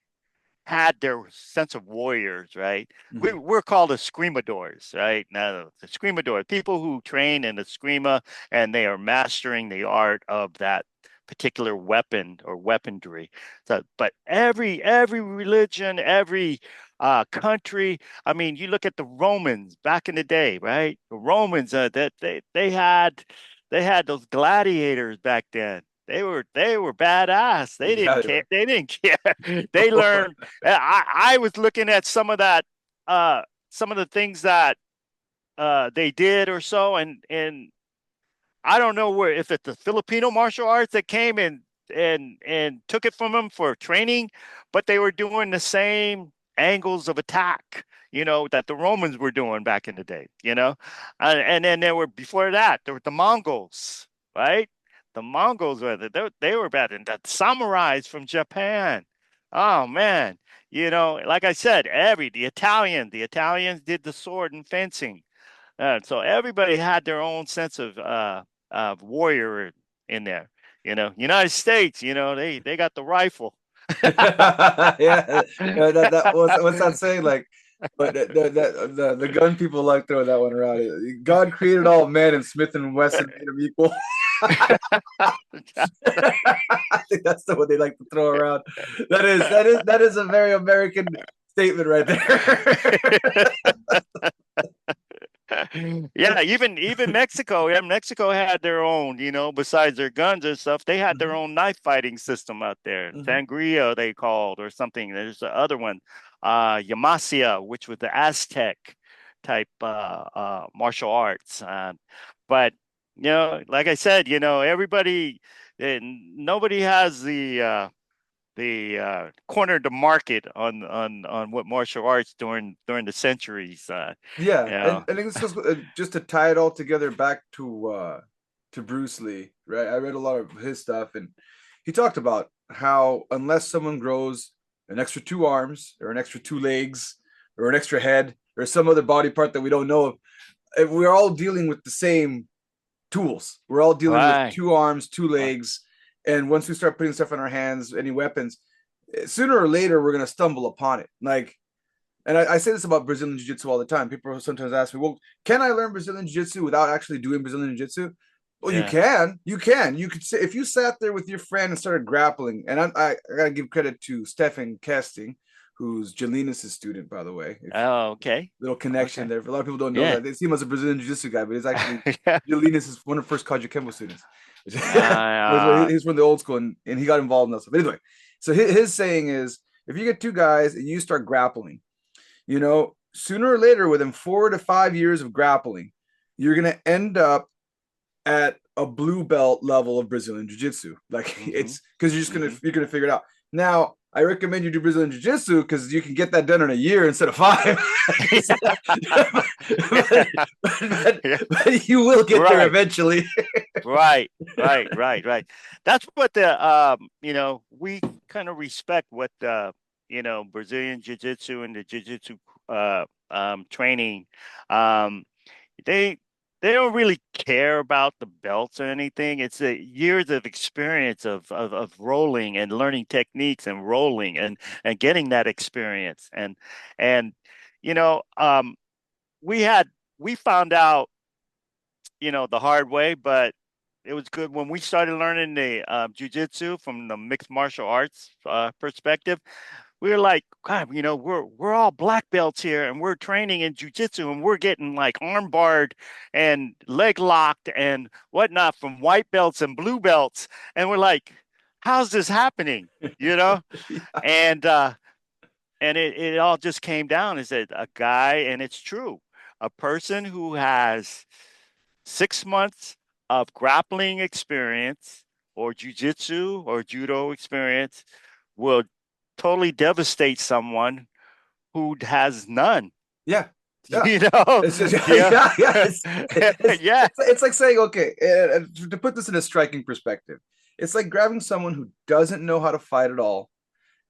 had their sense of warriors, right? Mhm. We're called escrimadores, right? Now, the escrimador, people who train in eskrima and they are mastering the art of that particular weapon or weaponry. So, but every religion, every country. I mean, you look at the Romans back in the day, right? The Romans that they had those gladiators back then. They were badass. They Yeah, didn't they care. were. They didn't care. They learned. I was looking at some of that, some of the things that they did or so, and I don't know where, if it's the Filipino martial arts that came and took it from them for training, but they were doing the same angles of attack, that the Romans were doing back in the day, and then there were, before that there were the Mongols, right? The Mongols they were bad, and the samurais from Japan. Oh man, like I said, the Italians did the sword and fencing. So everybody had their own sense of warrior in there. United States, they got the rifle. Yeah, that what's that saying? Like, but the gun people like throwing that one around. God created all men, and Smith and Wesson made them equal. I think that's the one they like to throw around. That is a very American statement right there. Yeah, even Mexico. Yeah, Mexico had their own, besides their guns and stuff, they had their Mhm, own knife fighting system out there. mhm. Sangria they called, or something. There's the other one, Yamasia, which was the Aztec type martial arts. But like I said, everybody, nobody has the cornered the market on what martial arts during the centuries. Yeah, You and know, I think this was just to tie it all together back to Bruce Lee, right? I read a lot of his stuff, and he talked about how unless someone grows an extra two arms or an extra two legs or an extra head or some other body part that we don't know of, we're all dealing with the same tools. We're all dealing with right. two arms, two legs, and once we start putting stuff in our hands, any weapons, sooner or later we're gonna stumble upon it. Like, and I say this about Brazilian Jiu Jitsu all the time. People sometimes ask me, well, can I learn Brazilian Jiu Jitsu without actually doing Brazilian Jiu Jitsu? Well, you Yeah. can. You can. You could say, if you sat there with your friend and started grappling, and I got to give credit to Stefan Kesting, who's Jelinas' student, by the way. Oh, okay. Little connection Okay. there. A lot of people don't know Yeah. that. They see him as a Brazilian Jiu Jitsu guy, but he's actually Yeah. Jelinas is one of the first Kajukenbo students. Uh, He's from the old school, and he got involved in that stuff. But anyway, so his saying is, if you get two guys and you start grappling, sooner or later, within 4 to 5 years of grappling, you're gonna end up at a blue belt level of Brazilian Jiu-Jitsu. Like, hmm it's because hmm you're gonna figure it out. Now, I recommend you do Brazilian Jiu-Jitsu because you can get that done in a year instead of 5. Yeah. But you will get there Right. eventually. Right. That's what we kind of respect what Brazilian Jiu-Jitsu and the Jiu-Jitsu training. Um, they they don't really care about the belts or anything. It's years of experience of rolling and learning techniques and rolling and getting that experience. And you know, we had we found out, the hard way, but it was good when we started learning the jujitsu from the mixed martial arts perspective. We were like, God, we're all black belts here, and we're training in jujitsu, and we're getting like arm barred and leg locked and whatnot from white belts and blue belts, and we're like, how's this happening? You know, Yeah. and it all just came down is that a guy, and it's true, a person who has 6 months of grappling experience or jujitsu or judo experience will totally devastate someone who has none. Yeah. Yeah. You know, It's just yeah, yeah, yeah. yeah, It's like saying, okay, to put this in a striking perspective, it's like grabbing someone who doesn't know how to fight at all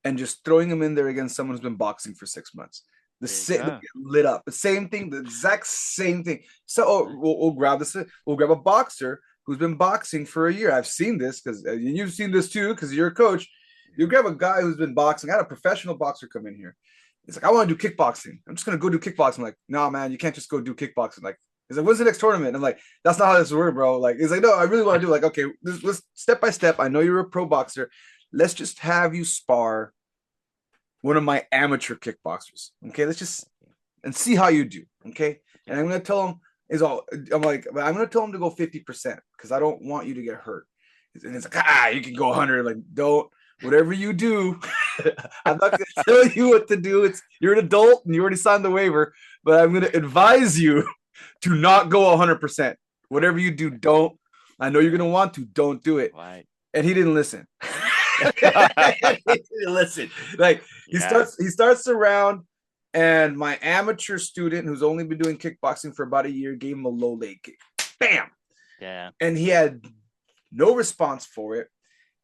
and just throwing them in there against someone who's been boxing for 6 months. The there you same go. lit up, the same thing, the exact same thing. So we'll grab this. We'll grab a boxer who's been boxing for a year. I've seen this because you've seen this too because you're a coach. You grab a guy who's been boxing. I had a professional boxer come in here. He's like, I want to do kickboxing. I'm just gonna go do kickboxing. I'm like, no, man, you can't just go do kickboxing. Like, he's like, when's the next tournament? I'm like, that's not how this works, bro. Like, he's like, no, I really want to do. Like, okay, let's step by step. I know you're a pro boxer. Let's just have you spar one of my amateur kickboxers. Okay, let's just and see how you do. Okay, and I'm gonna tell him I'm like, I'm gonna tell him to go 50% because I don't want you to get hurt. And it's like, you can go 100. Like, don't. Whatever you do, I'm not going to tell you what to do. You're an adult and you already signed the waiver, but I'm going to advise you to not go 100%. Whatever you do, don't. I know you're going to want to. Don't do it. Right. And he didn't listen. He didn't listen. Like he starts the round, and my amateur student who's only been doing kickboxing for about a year gave him a low leg kick. Bam. Yeah. And he had no response for it.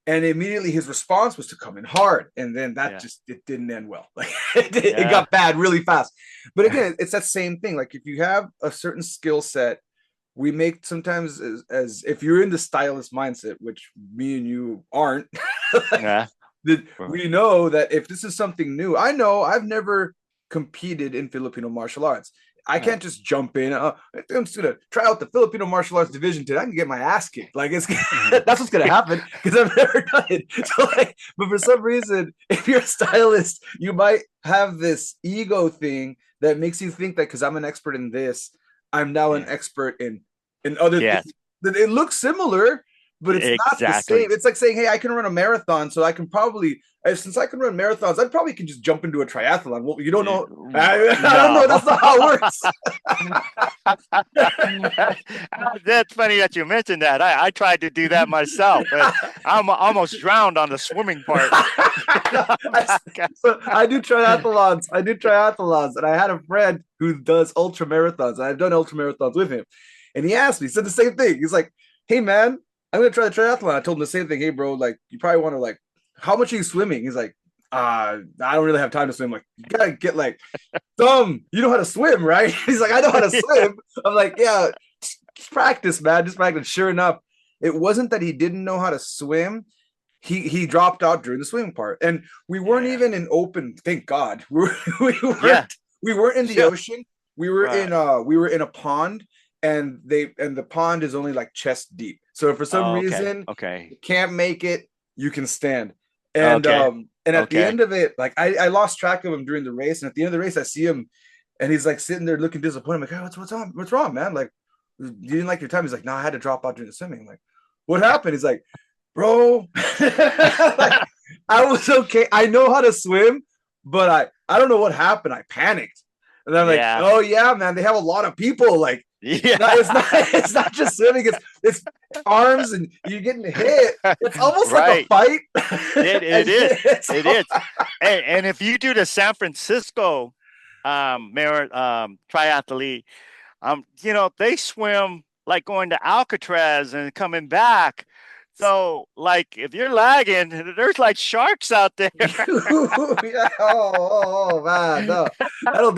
And immediately his response was to come in hard. And then it didn't end well. Like it got bad really fast. But again, it's that same thing. Like if you have a certain skill set, we make sometimes as if you're in the stylist mindset, which me and you aren't, we know that if this is something new, I know I've never competed in Filipino martial arts. I can't just jump in. I'm just gonna try out the Filipino Martial Arts Division today. I can get my ass kicked. Like that's what's gonna happen because I've never done it. So but for some reason, if you're a stylist, you might have this ego thing that makes you think that because I'm an expert in this, I'm now an expert in other things. It looks similar, but it's not the same. It's like saying, hey, I can run a marathon, so I can probably, since I can run marathons, I probably can just jump into a triathlon. Well, you don't know. I don't know. That's not how it works. That's funny that you mentioned that. I tried to do that myself, but I'm almost drowned on the swimming part. So I do triathlons. And I had a friend who does ultra marathons. And I've done ultra marathons with him. And he asked me, he said the same thing. He's like, hey, man, I'm going to try the triathlon. I told him the same thing. Hey, bro, like, you probably want to, like, how much are you swimming? He's like, I don't really have time to swim. Like, you got to get, like, you know how to swim, right? He's like, I know how to swim. I'm like, yeah, just practice, man. Just practice. Sure enough, it wasn't that he didn't know how to swim. He dropped out during the swimming part. And we weren't even in open, thank God. We weren't in the ocean. We were in a pond. And the pond is only like chest deep. So if for some reason you can't make it, you can stand. And at the end of it, like I lost track of him during the race. And at the end of the race, I see him and he's like sitting there looking disappointed. I'm like, hey, what's wrong, man? Like, you didn't like your time? He's like, no, I had to drop out during the swimming. I'm like, what happened? He's like, bro, like, I was okay. I know how to swim, but I don't know what happened. I panicked. And I'm like, oh yeah, man, they have a lot of people. Like, it's not just swimming. It's arms and you're getting hit. It's almost like a fight. It is. And if you do the San Francisco triathlete, they swim like going to Alcatraz and coming back. So, like, if you're lagging, there's like sharks out there. Oh man, no, that'll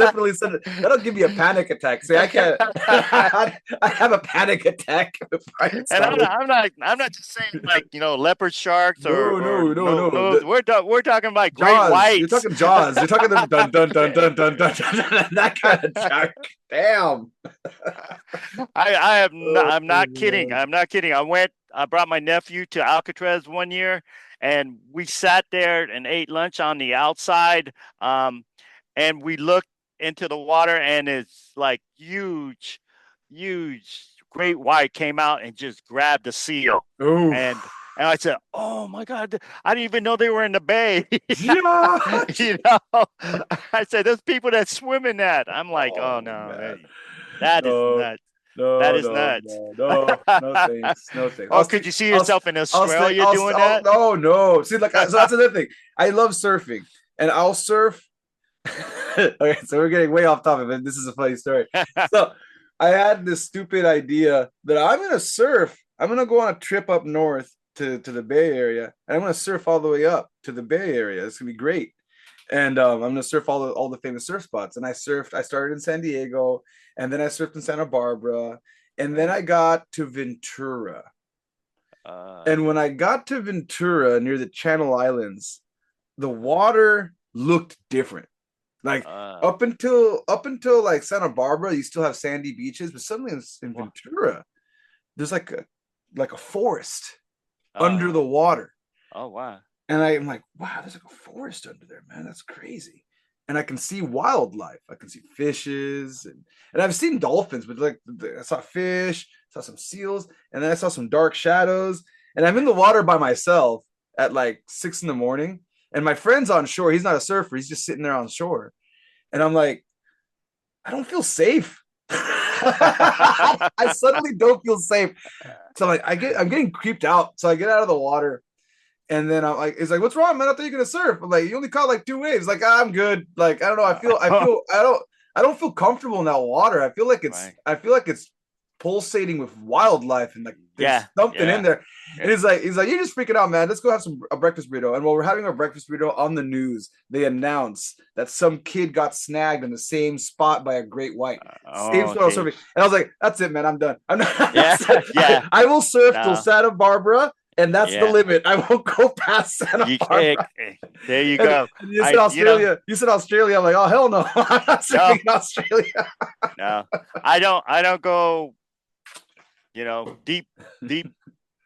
give me a panic attack. See, I can't. I have a panic attack. And I'm not just saying like leopard sharks or no. We're talking like great whites. You're talking Jaws. You're talking the dun dun dun dun dun dun that kind of shark. Damn. I'm not kidding. I'm not kidding. I brought my nephew to Alcatraz one year, and we sat there and ate lunch on the outside. And we looked into the water, and it's like huge great white came out and just grabbed a seal. Ooh. And And I said, "Oh my God, I didn't even know they were in the bay." Yeah. You know, I said, "There's people that swim in that." I'm like, "Oh Oh no, man. that is No, nuts. That no, is no, nuts." no, no, no thanks. No thanks. Oh, could you see yourself in Australia doing I'll that? no, no. See, like so that's another thing. I love surfing and I'll surf. Okay, so we're getting way off topic, but this is a funny story. So I had this stupid idea that I'm gonna surf. I'm gonna go on a trip up north to the Bay Area, and I'm gonna surf all the way up to the Bay Area. It's gonna be great. And I'm gonna surf all the famous surf spots. And I surfed. I started in San Diego, and then I surfed in Santa Barbara, and then Right. I got to Ventura. Uh, And when I got to Ventura near the Channel Islands, the water looked different. Like uh, up until like Santa Barbara, you still have sandy beaches, but suddenly in wha- Ventura, there's like a forest under uh, the water. oh wow. And I'm like, wow, there's like a forest under there, man. That's crazy. And I can see wildlife. I can see fishes and I've seen dolphins, but like I saw fish, saw some seals, and then I saw some dark shadows. And I'm in the water by myself at like 6 in the morning. And my friend's on shore. He's not a surfer, he's just sitting there on shore. And I'm like, I don't feel safe. I suddenly don't feel safe. So like I'm getting creeped out. So I get out of the water and then I'm like, it's like, what's wrong, man? I thought you're gonna surf. I'm like, you only caught like 2 waves. Like, I'm good. Like, I don't know. I don't feel comfortable in that water. Right. I feel like it's pulsating with wildlife and like there's Yeah, something in yeah, there. And yeah. he's like, you're just freaking out, man. Let's go have a breakfast burrito. And while we're having our breakfast burrito on the news, they announce that some kid got snagged in the same spot by a great white. Same Oh, spot I was surfing. geez. And I was like, that's it, man. I'm done. I'm not, Yeah, yeah. I will surf till No, Santa Barbara and that's the yeah. limit. I won't go past Santa You can't. Barbara. There you And go. you said I. Australia. You said Australia. I'm like, oh hell no, I'm not No, surfing in Australia. no. I don't go, deep, deep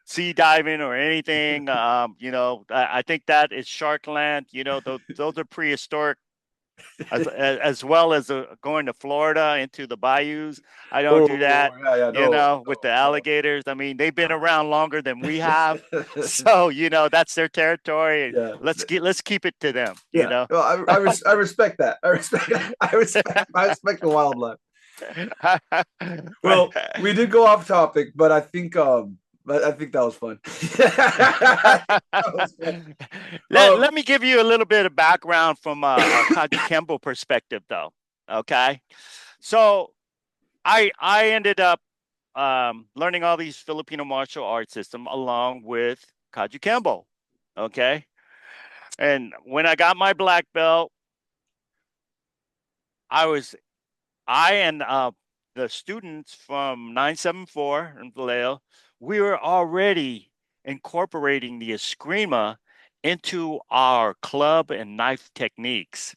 sea diving or anything. I think that is shark land. Those are prehistoric as well as going to Florida into the bayous. I don't do Oh that, yeah, yeah, no, with the no, alligators. I mean, they've been around longer than we have. no. So, that's their territory. Yeah, Let's keep it to them, yeah. Well, I respect that. I respect the wildlife. But Well, we did go off topic, but I think that was fun. That was fun. let me give you a little bit of background from a Kajukenbo perspective, though. Okay, so I ended up learning all these Filipino martial arts system along with Kajukenbo. Okay, and when I got my black belt, I was I and the students from 974 in Vallejo, we were already incorporating the Eskrima into our club and knife techniques.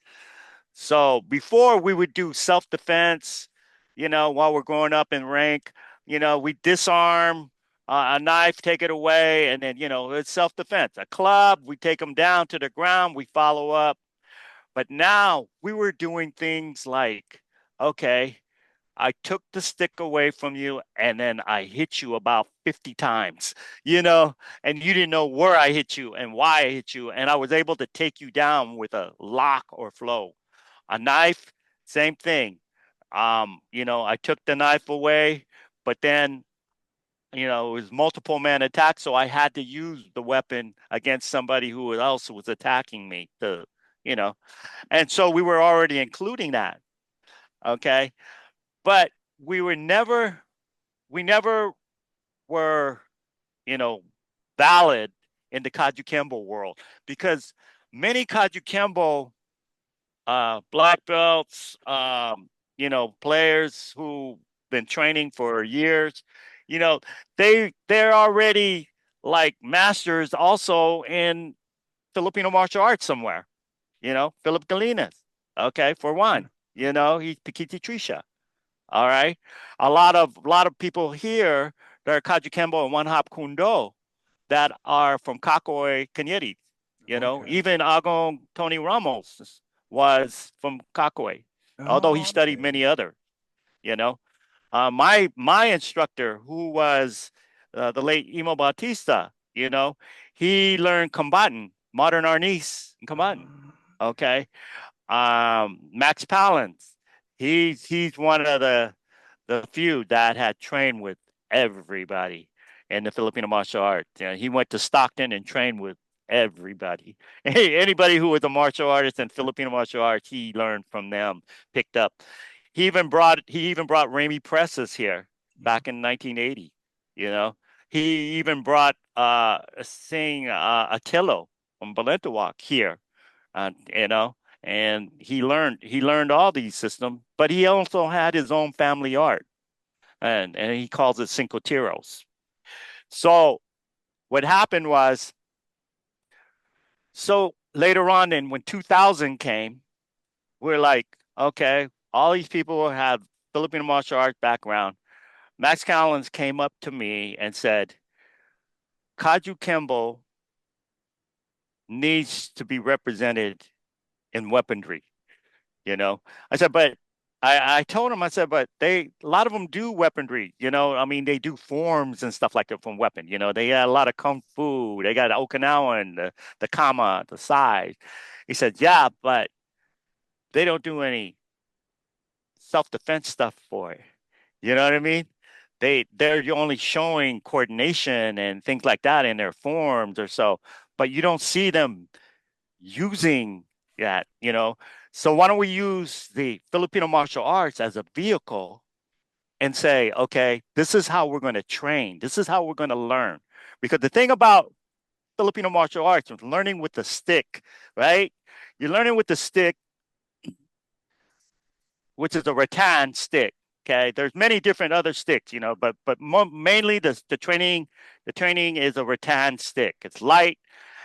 So before we would do self-defense, while we're growing up in rank, we disarm a knife, take it away, and then, it's self-defense. A club, we take them down to the ground, we follow up. But now we were doing things like, okay, I took the stick away from you and then I hit you about 50 times, and you didn't know where I hit you and why I hit you. And I was able to take you down with a lock or flow. A knife, same thing. I took the knife away, but then, it was multiple man attack. So I had to use the weapon against somebody who else was attacking me you know, and so we were already including that. Okay. But we were never we never were, you know, valid in the Kajukenbo world because many Kajukenbo black belts, players who been training for years, you know, they're already like masters also in Filipino martial arts somewhere. Philip Galinas, okay, for one, he's Pikiti Trisha. All right. A lot of people here that are Kajukenbo and One Hop Kundo that are from Kakoy Kanyeri. Okay. Even Agong Tony Ramos was from Kakoy, although he Oh, studied okay. many other, you know. My instructor, who was the late Imo Bautista, you know. He learned combatant, modern Arnis and combatant. Okay. Max Palance, he's one of the few that had trained with everybody in the Filipino martial arts. You know, he went to Stockton and trained with everybody. Anybody who was a martial artist in Filipino martial arts, he learned from them, picked up. He even brought Ramey Presses here back in 1980. You know, he even brought Sing Attilo from Balintawak here, you know, and he learned all these systems, but he also had his own family art, and he calls it Cinco Tiros. So what happened was, so later on, and when 2000 came, we're like, okay, all these people have Filipino martial arts background. Max Collins came up to me and said, Kajukenbo needs to be represented in weaponry. You know, I said, but I told him, I said, but a lot of them do weaponry, you know, I mean, they do forms and stuff like that from weapon, you know, they got a lot of kung fu, they got Okinawan, the kama, the sai. He said, yeah, but they don't do any self-defense stuff for it. You know what I mean? They're only showing coordination and things like that in their forms or so, but you don't see them using that, you know. So why don't we use the Filipino martial arts as a vehicle and say, okay, this is how we're going to train. This is how we're going to learn. Because the thing about Filipino martial arts is learning with the stick, right? You're learning with the stick, which is a rattan stick. Okay, there's many different other sticks, you know, but mainly the training is a rattan stick. It's light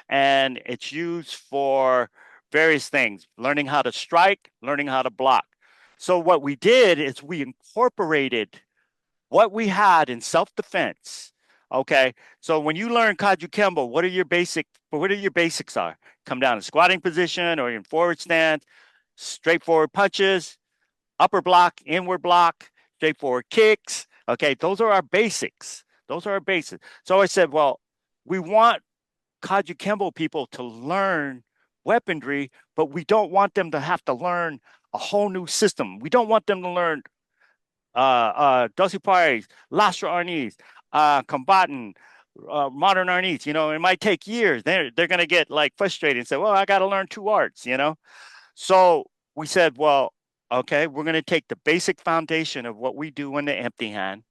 and it's used for various things, learning how to strike, learning how to block. So what we did is we incorporated what we had in self-defense. Okay, so when you learn Kajukenbo, what are your basics are? Come down in squatting position or in forward stance, straightforward punches, upper block, inward block, straightforward kicks. Okay, those are our basics. Those are our basics. So I said, well, we want Kajukenbo people to learn weaponry, but we don't want them to have to learn a whole new system. We don't want them to learn Dossi Pares, Lastra Arnis, Combatant, Modern Arnis. You know, it might take years. They're going to get like frustrated and say, well, I got to learn two arts, you know? So we said, well, okay, we're going to take the basic foundation of what we do in the empty hand,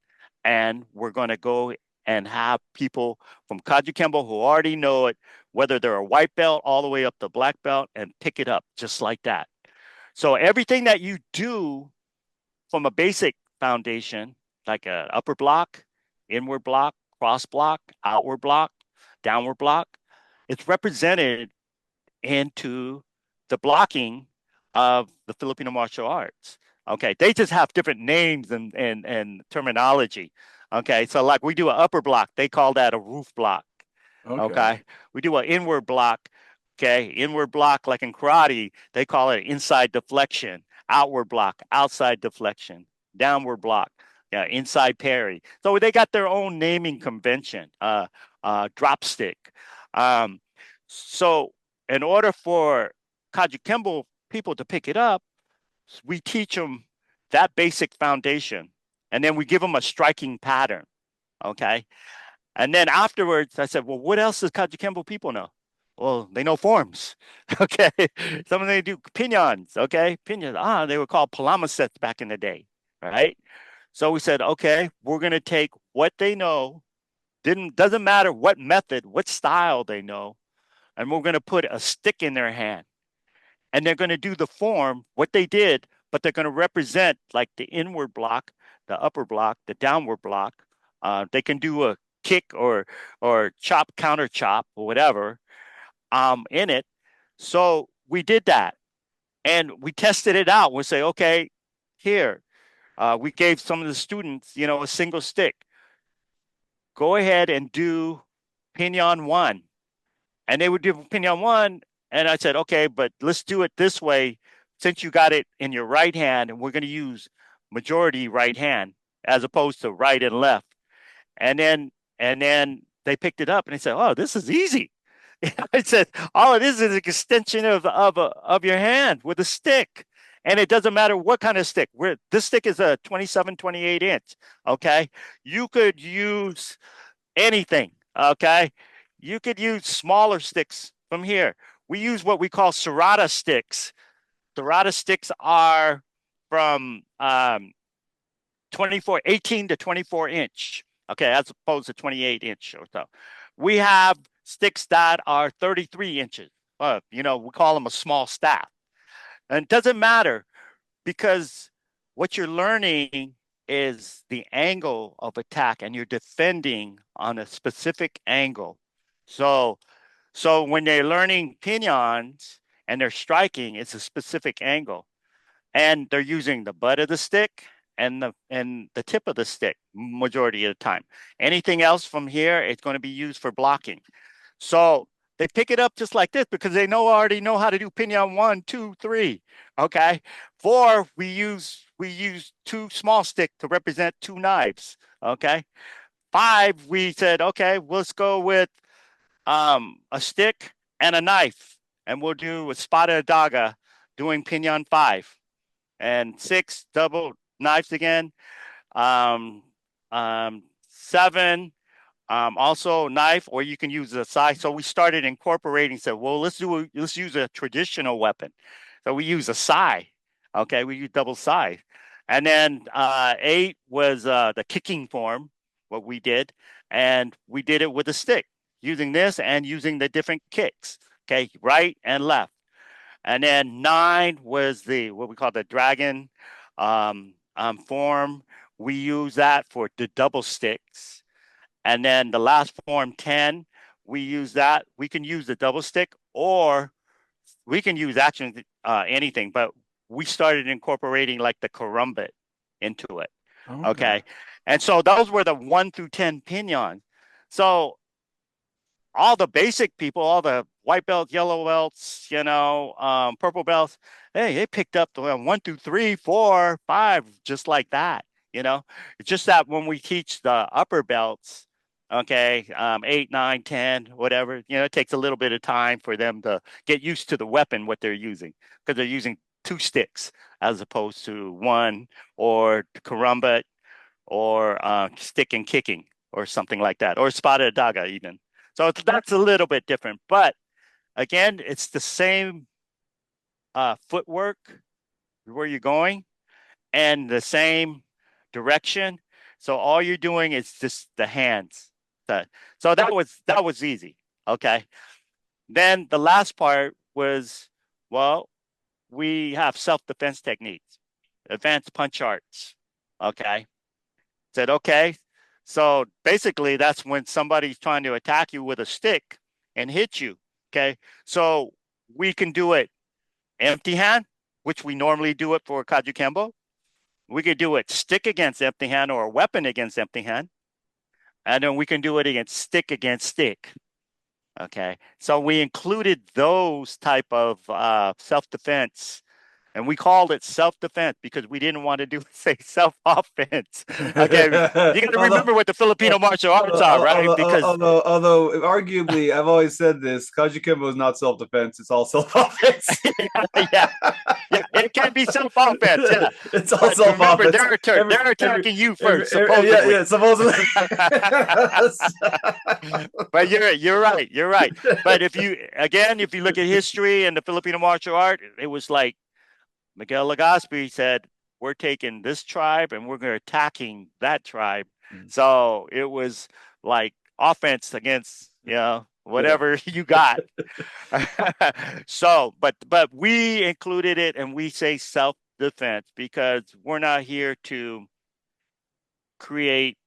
and we're going to go and have people from Kajukenbo who already know it, whether they're a white belt all the way up to black belt, and pick it up just like that. So everything that you do from a basic foundation, like an upper block, inward block, cross block, outward block, downward block, it's represented into the blocking of the Filipino martial arts. Okay, they just have different names and terminology. Okay, so like we do an upper block, they call that a roof block. Okay. Okay, we do an inward block. Okay, inward block like in karate, they call it inside deflection. Outward block, outside deflection. Downward block, yeah, inside parry. So they got their own naming convention. Drop stick. Um, so in order for Kajukenbo people to pick it up, we teach them that basic foundation, and then we give them a striking pattern. Okay, and then afterwards, I said, well, what else does Kajukenbo people know? Well, they know forms. Okay, some of them do pinions. Okay, pinions. They were called palamasets back in the day, right? So we said, okay, we're going to take what they know. Doesn't matter what method, what style they know, and we're going to put a stick in their hand, and they're going to do the form, what they did, but they're going to represent like the inward block, the upper block, the downward block. They can do a kick or chop, counter chop, or whatever in it. So we did that, and we tested it out. We say, okay, here, we gave some of the students, you know, a single stick. Go ahead and do pinion one. And they would do pinion one. And I said, okay, but let's do it this way. Since you got it in your right hand, and we're going to use majority right hand as opposed to right and left. And then they picked it up and they said, "Oh, this is easy." I said, "All it is an extension of your hand with a stick, and it doesn't matter what kind of stick. This stick is a 27, 28 inch. Okay, you could use anything. Okay, you could use smaller sticks from here. We use what we call serrata sticks. Serrata sticks are from 18 to 24 inch. Okay, as opposed to 28 inch or so. We have sticks that are 33 inches. We call them a small staff. And it doesn't matter because what you're learning is the angle of attack and you're defending on a specific angle. So when they're learning pinions and they're striking, it's a specific angle. And they're using the butt of the stick and the tip of the stick majority of the time. Anything else from here, it's going to be used for blocking. So they pick it up just like this because they already know how to do pinion 1, 2, 3. Okay. 4, we use 2 small stick to represent 2 knives. Okay. 5, we said, okay, let's go with a stick and a knife, and we'll do a espada daga doing pinion 5. And 6, double knives again. 7, also knife, or you can use a sai. So we started incorporating. Said, well, let's use a traditional weapon. So we use a sai. Okay, we use double sai. And then 8 was the kicking form. What we did, and we did it with a stick, using this and using the different kicks. Okay, right and left. And then 9 was what we call the dragon form. We use that for the double sticks. And then the last form, 10, we use that. We can use the double stick, or we can use actually anything. But we started incorporating like the karumbit into it. Okay. And so those were the 1 through 10 pinions. So all the basic people, all the white belts, yellow belts, purple belts, hey, they picked up the 1 through 3, 4, 5, just like that. It's just that when we teach the upper belts, okay, 8, 9, 10, whatever, it takes a little bit of time for them to get used to the weapon, what they're using, because they're using 2 sticks as opposed to 1, or karumbat, or stick and kicking, or something like that, or espada daga even. So that's a little bit different, but again, it's the same footwork where you're going and the same direction. So all you're doing is just the hands. So that was easy. Okay. Then the last part was, well, we have self-defense techniques, advanced punch arts. Okay. Said, okay. So basically, that's when somebody's trying to attack you with a stick and hit you. Okay. So we can do it empty hand, which we normally do it for Kajukenbo. We could do it stick against empty hand or a weapon against empty hand. And then we can do it against stick. Okay. So we included those type of self-defense. And we called it self-defense because we didn't want to say self-offense. Okay, you got to remember what the Filipino martial arts are, right? Although arguably, I've always said this: Kajukenbo is not self-defense; it's all self-offense. yeah, it can be self-offense. Yeah, it's all self-offense. Remember, they're attacking you first. Supposedly. Yeah, supposedly. But you're right. You're right. But if you look at history and the Filipino martial art, it was like Miguel Legazpi said, we're taking this tribe and we're attacking that tribe. Mm-hmm. So it was like offense against, whatever you got. So, but we included it and we say self-defense because we're not here to create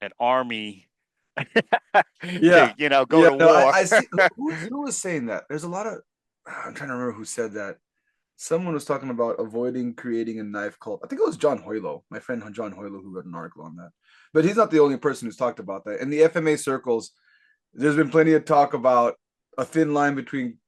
an army. Yeah. To, go to war. I see, who was saying that? There's a lot of, I'm trying to remember who said that. Someone was talking about avoiding creating a knife cult. I think it was John Hoylo, my friend John Hoylo, who wrote an article on that. But he's not the only person who's talked about that. In the FMA circles, there's been plenty of talk about a thin line between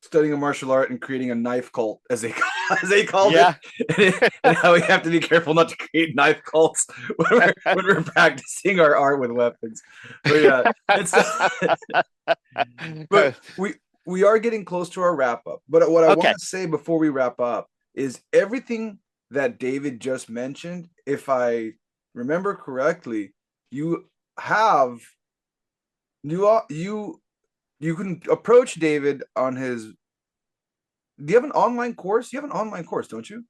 studying a martial art and creating a knife cult, as they call as they called Yeah. it, and how we have to be careful not to create knife cults when we're practicing our art with weapons. But yeah, it's but we are getting close to our wrap up. But what I want Okay. to say before we wrap up is everything that David just mentioned, if I remember correctly, you have you can approach David on his. Do you have an online course? You have an online course, don't you?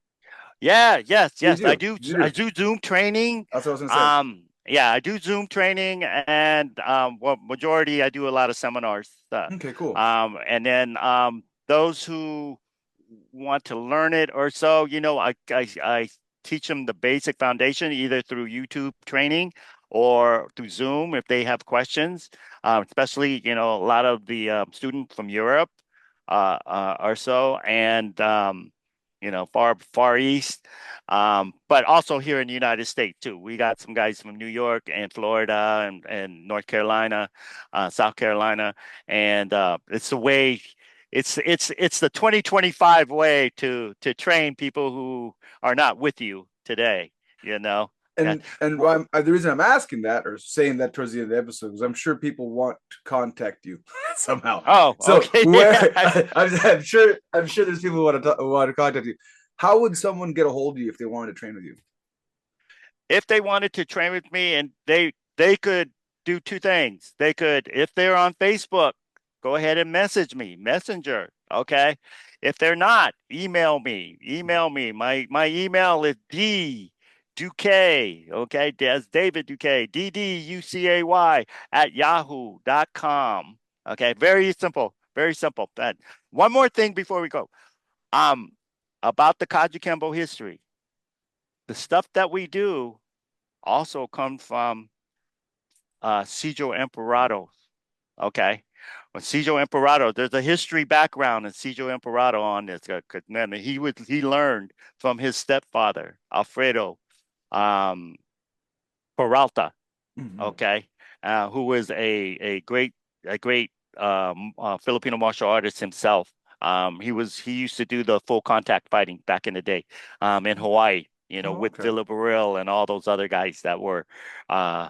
Yeah, yes, You yes. I do. do You I do. do Zoom training. That's what I was gonna say. Yeah, I do Zoom training and well, majority I do a lot of seminars. Okay, cool. And then those who want to learn it or so, I teach them the basic foundation either through YouTube training or through Zoom if they have questions. Especially, a lot of the students from Europe or so, and far east, but also here in the United States too. We got some guys from New York and Florida and North Carolina, South Carolina, and it's the way. It's the 2025 way to train people who are not with you today. You know. Yeah. And the reason I'm asking that or saying that towards the end of the episode is I'm sure people want to contact you somehow. Oh, So okay. where Yeah. I'm sure there's people who want to contact you. How would someone get a hold of you if they wanted to train with you? If they wanted to train with me, and they could do two things. They could, if they're on Facebook, go ahead and message me, Messenger. Okay. If they're not, email me. Email me. My email is D Ducay. Okay. That's David Ducay. DDUCAY at yahoo.com. Okay. Very simple. Very simple. That one more thing before we go. Um about the Kajukenbo history. The stuff that we do also come from Sijo Emperado. Okay. Well, Sijo Emperado, there's a history background in Sijo Emperado on this. Man, he learned from his stepfather, Alfredo um, Peralta. Mm-hmm. Okay, who was a great Filipino martial artist himself. He used to do the full contact fighting back in the day in Hawaii. Oh, With okay. Philip Burrell and all those other guys that were uh,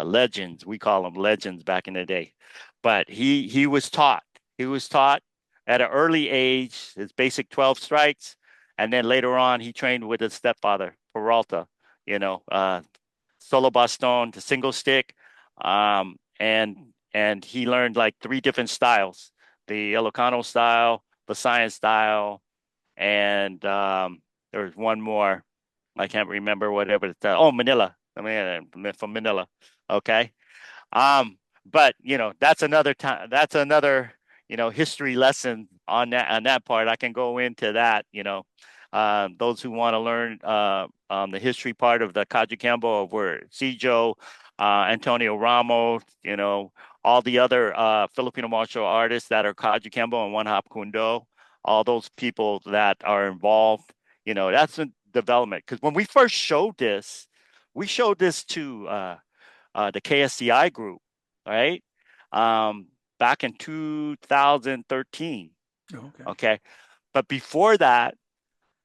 legends. We call them legends back in the day. But he was taught. He was taught at an early age his basic 12 strikes, and then later on he trained with his stepfather Peralta. Solo baston to single stick, and he learned like three different styles: the Ilocano style, the science style, and there's one more. I can't remember whatever it's. Oh, Manila. I mean, from Manila. Okay. Um, but that's another time. That's another history lesson on that part. I can go into that. Those who want to learn the history part of the Kajukenbo of where Sijo, Antonio Ramos, all the other Filipino martial artists that are Kajukenbo and One Hop Kundo, all those people that are involved. That's a development because when we first showed this, we showed this to the KSCI group, right? Um, Back in 2013. Oh, okay. Okay. But before that,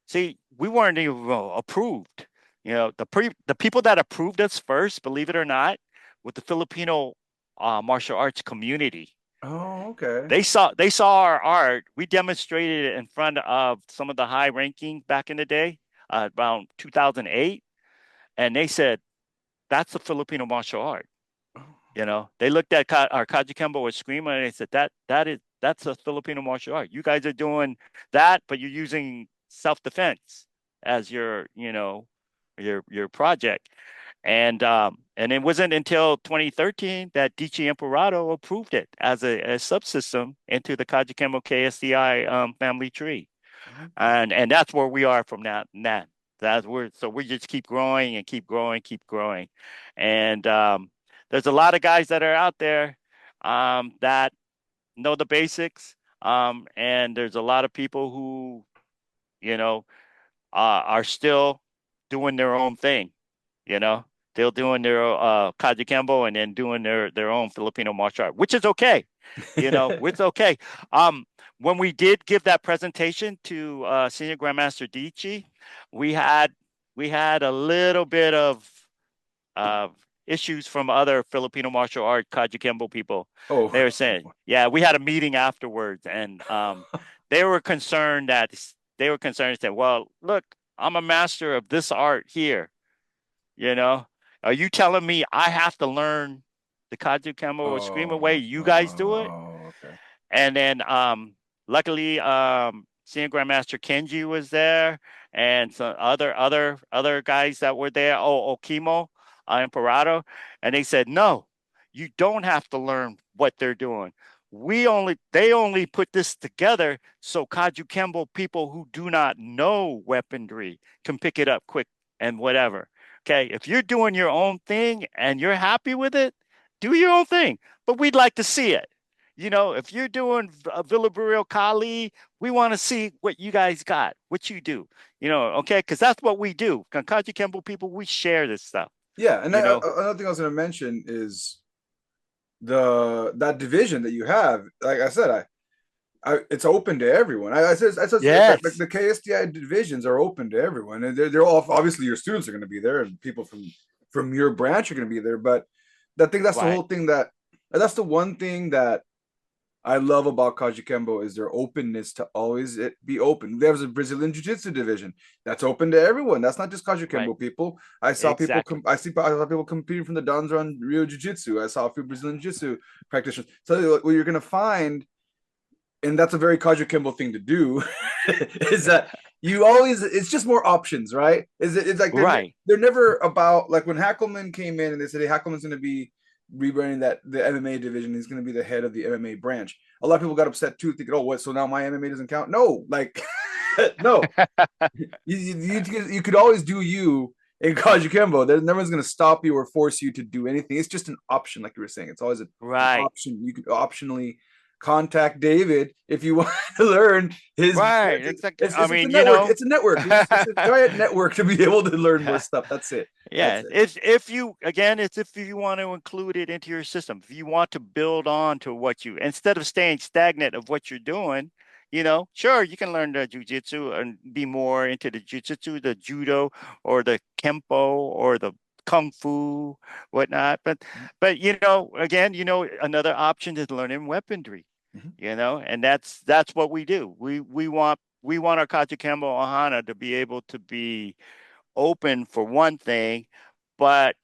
see, we weren't even approved. The people that approved us first, believe it or not, with the Filipino martial arts community. Oh, okay. They saw our art. We demonstrated it in front of some of the high ranking back in the day, around 2008, and they said that's the Filipino martial art. Oh, They looked at our Kajukenbo Eskrima and they said that's a Filipino martial art. You guys are doing that, but you're using self-defense as your project. And it wasn't until 2013 that Dichi Emperado approved it as a subsystem into the Kajukenbo KSDI family tree. okay. And that's where we are from that. We just keep growing and keep growing, keep growing. And there's a lot of guys that are out there that know the basics. And there's a lot of people who, are still doing their own thing, you know. Still doing their Kajukenbo and then doing their own Filipino martial art, which is okay. It's okay. Um, when we did give that presentation to Senior Grandmaster Dichi, we had a little bit of uh, issues from other Filipino martial art Kajukenbo people. Oh, They were saying, yeah, we had a meeting afterwards, and they were concerned that well, look, I'm a master of this art here. You know, are you telling me I have to learn the Kajukenbo Eskrima way you guys do it? okay. And then luckily Senior Grandmaster Kenji was there and some other guys that were there. Oh, Okimo, Emperado. And they said, no, you don't have to learn what they're doing. They only put this together so Kajukenbo people who do not know weaponry can pick it up quick and whatever. Okay, if you're doing your own thing and you're happy with it, do your own thing. But we'd like to see it. You know, if you're doing a Villarreal Kali, we want to see what you guys got, what you do. You know, okay, because that's what we do. Kajukenbo people, we share this stuff. Yeah, and You know, another thing I was going to mention is that division that you have. Like I said, it's open to everyone. I said yes, the KSDI divisions are open to everyone, and they're all obviously your students are going to be there, and people from your branch are going to be there. But I think that's the whole thing that's the one thing that I love about Kajukenbo is their openness to always be open. There's a Brazilian Jiu-Jitsu division that's open to everyone. That's not just Kajukenbo people. I saw people competing from the Danzan Rio Jiu-Jitsu. I saw a few Brazilian Jiu-Jitsu practitioners. So what you're going to find, and that's a very Kajukenbo thing to do, is that it's just more options, right? It's like they're never about, like when Hackelman came in and they said, hey, Hackelman's going to be rebranding the MMA division. He's going to be the head of the MMA branch. A lot of people got upset too, thinking, "Oh, what? So now my MMA doesn't count?" No, like, no. you could always do you in Kajukenbo. No one's going to stop you or force you to do anything. It's just an option, like you were saying. It's always an option. You could optionally contact David if you want to learn his It's a network. It's a giant network to be able to learn more stuff. That's it. Yeah, it's if you want to include it into your system, if you want to build on to what you, instead of staying stagnant of what you're doing, you know, sure, you can learn the jiu-jitsu and be more into the jiu-jitsu, the judo, or the kempo, or the kung fu, whatnot. But you know, again, you know, another option is learning weaponry. You know, and that's what we do. We want our Kajukenbo Ohana to be able to be open for one thing, but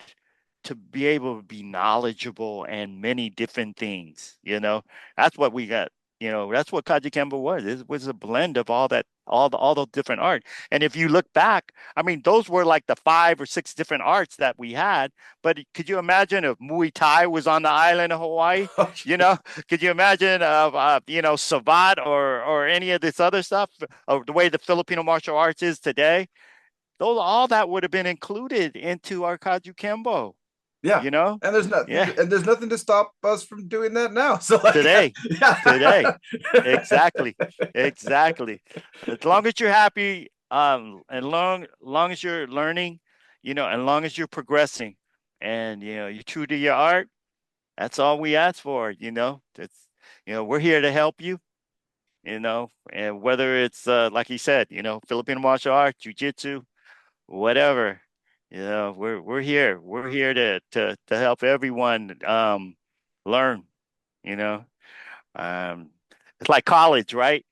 to be able to be knowledgeable and many different things. You know, that's what we got. You know, that's what Kajukenbo was. It was a blend of all those different art. And if you look back, I mean, those were like the 5 or 6 different arts that we had. But could you imagine if Muay Thai was on the island of Hawaii? You know, could you imagine of you know, Savate or any of this other stuff, of the way the Filipino martial arts is today? All that would have been included into our Kajukenbo. Yeah, you know, and there's nothing to stop us from doing that now. So like, today, exactly. As long as you're happy, and long as you're learning, you know, and long as you're progressing, and you know, you're true to your art, that's all we ask for. You know, we're here to help you. You know, and whether it's like you said, you know, Filipino martial arts, jiu-jitsu, whatever. You know, we're here. We're here to help everyone learn. You know, it's like college, right?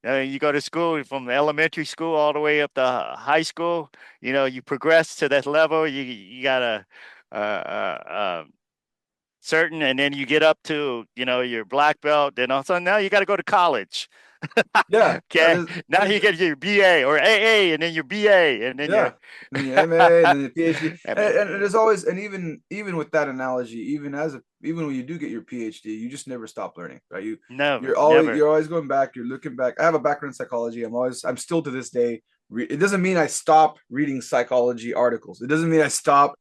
You go to school from elementary school all the way up to high school. You know, you progress to that level. You got a certain, and then you get up to, you know, your black belt. Then all of a sudden now you got to go to college. Yeah. Okay. Now you get your BA or AA, and then your BA, and then your MA, and then the PhD. and there's always, and even with that analogy, even when you do get your PhD, you just never stop learning, right? You're always going back. You're looking back. I have a background in psychology. I'm still to this day. It doesn't mean I stop reading psychology articles. It doesn't mean I stop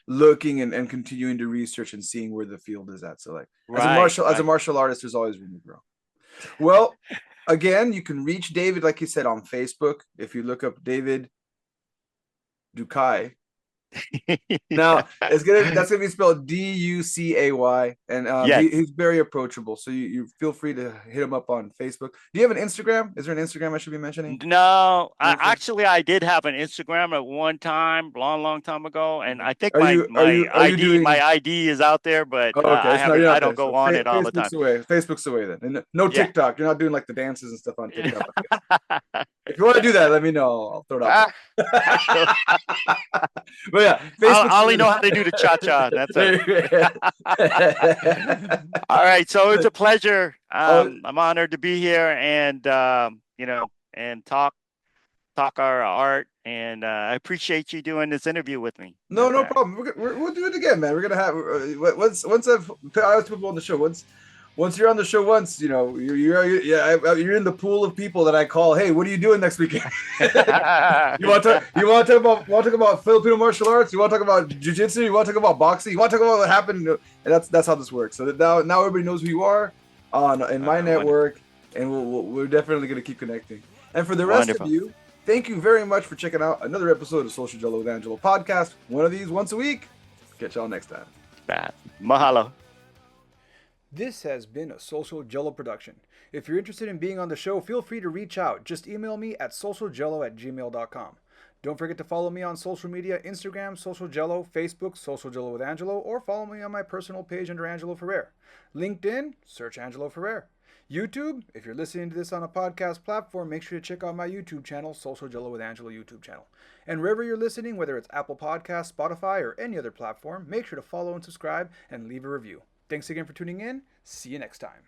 looking and continuing to research and seeing where the field is at. So like, as a martial artist, there's always room to grow. Well, again, you can reach David, like you said, on Facebook. If you look up David Ducay, Now that's gonna be spelled Ducay, and Yes. he's very approachable. So you feel free to hit him up on Facebook. Do you have an Instagram? Is there an Instagram I should be mentioning? No, No, sir. I did have an Instagram at one time, long time ago, and I think Are you doing? my ID is out there, but Oh, okay, it's not, you're I not don't there. go So on it all the time. Facebook's away. Facebook's away then, and no Yeah. TikTok. You're not doing like the dances and stuff on TikTok. If you want to do that, let me know. I'll throw it out. But yeah, I only know how to do the cha-cha. That's it. All right, so it's a pleasure. I'm honored to be here and and talk our art, and I appreciate you doing this interview with me. No problem. We'll do it again, man. We're gonna have once I ask people on the show once you're on the show once, you're in the pool of people that I call. Hey, what are you doing next weekend? you want to talk about Filipino martial arts? You want to talk about jiu-jitsu? You want to talk about boxing? You want to talk about what happened? And that's how this works. So that now everybody knows who you are in my network, and we're definitely gonna keep connecting. And for the rest of you, thank you very much for checking out another episode of Social Gelo with Angelo podcast. One of these once a week. Catch y'all next time. Mahalo. This has been a Social Gelo production. If you're interested in being on the show, feel free to reach out. Just email me at socialgelo@gmail.com. Don't forget to follow me on social media, Instagram, Social Gelo, Facebook, Social Gelo with Angelo, or follow me on my personal page under Angelo Ferrer. LinkedIn, search Angelo Ferrer. YouTube, if you're listening to this on a podcast platform, make sure to check out my YouTube channel, Social Gelo with Angelo YouTube channel. And wherever you're listening, whether it's Apple Podcasts, Spotify, or any other platform, make sure to follow and subscribe and leave a review. Thanks again for tuning in. See you next time.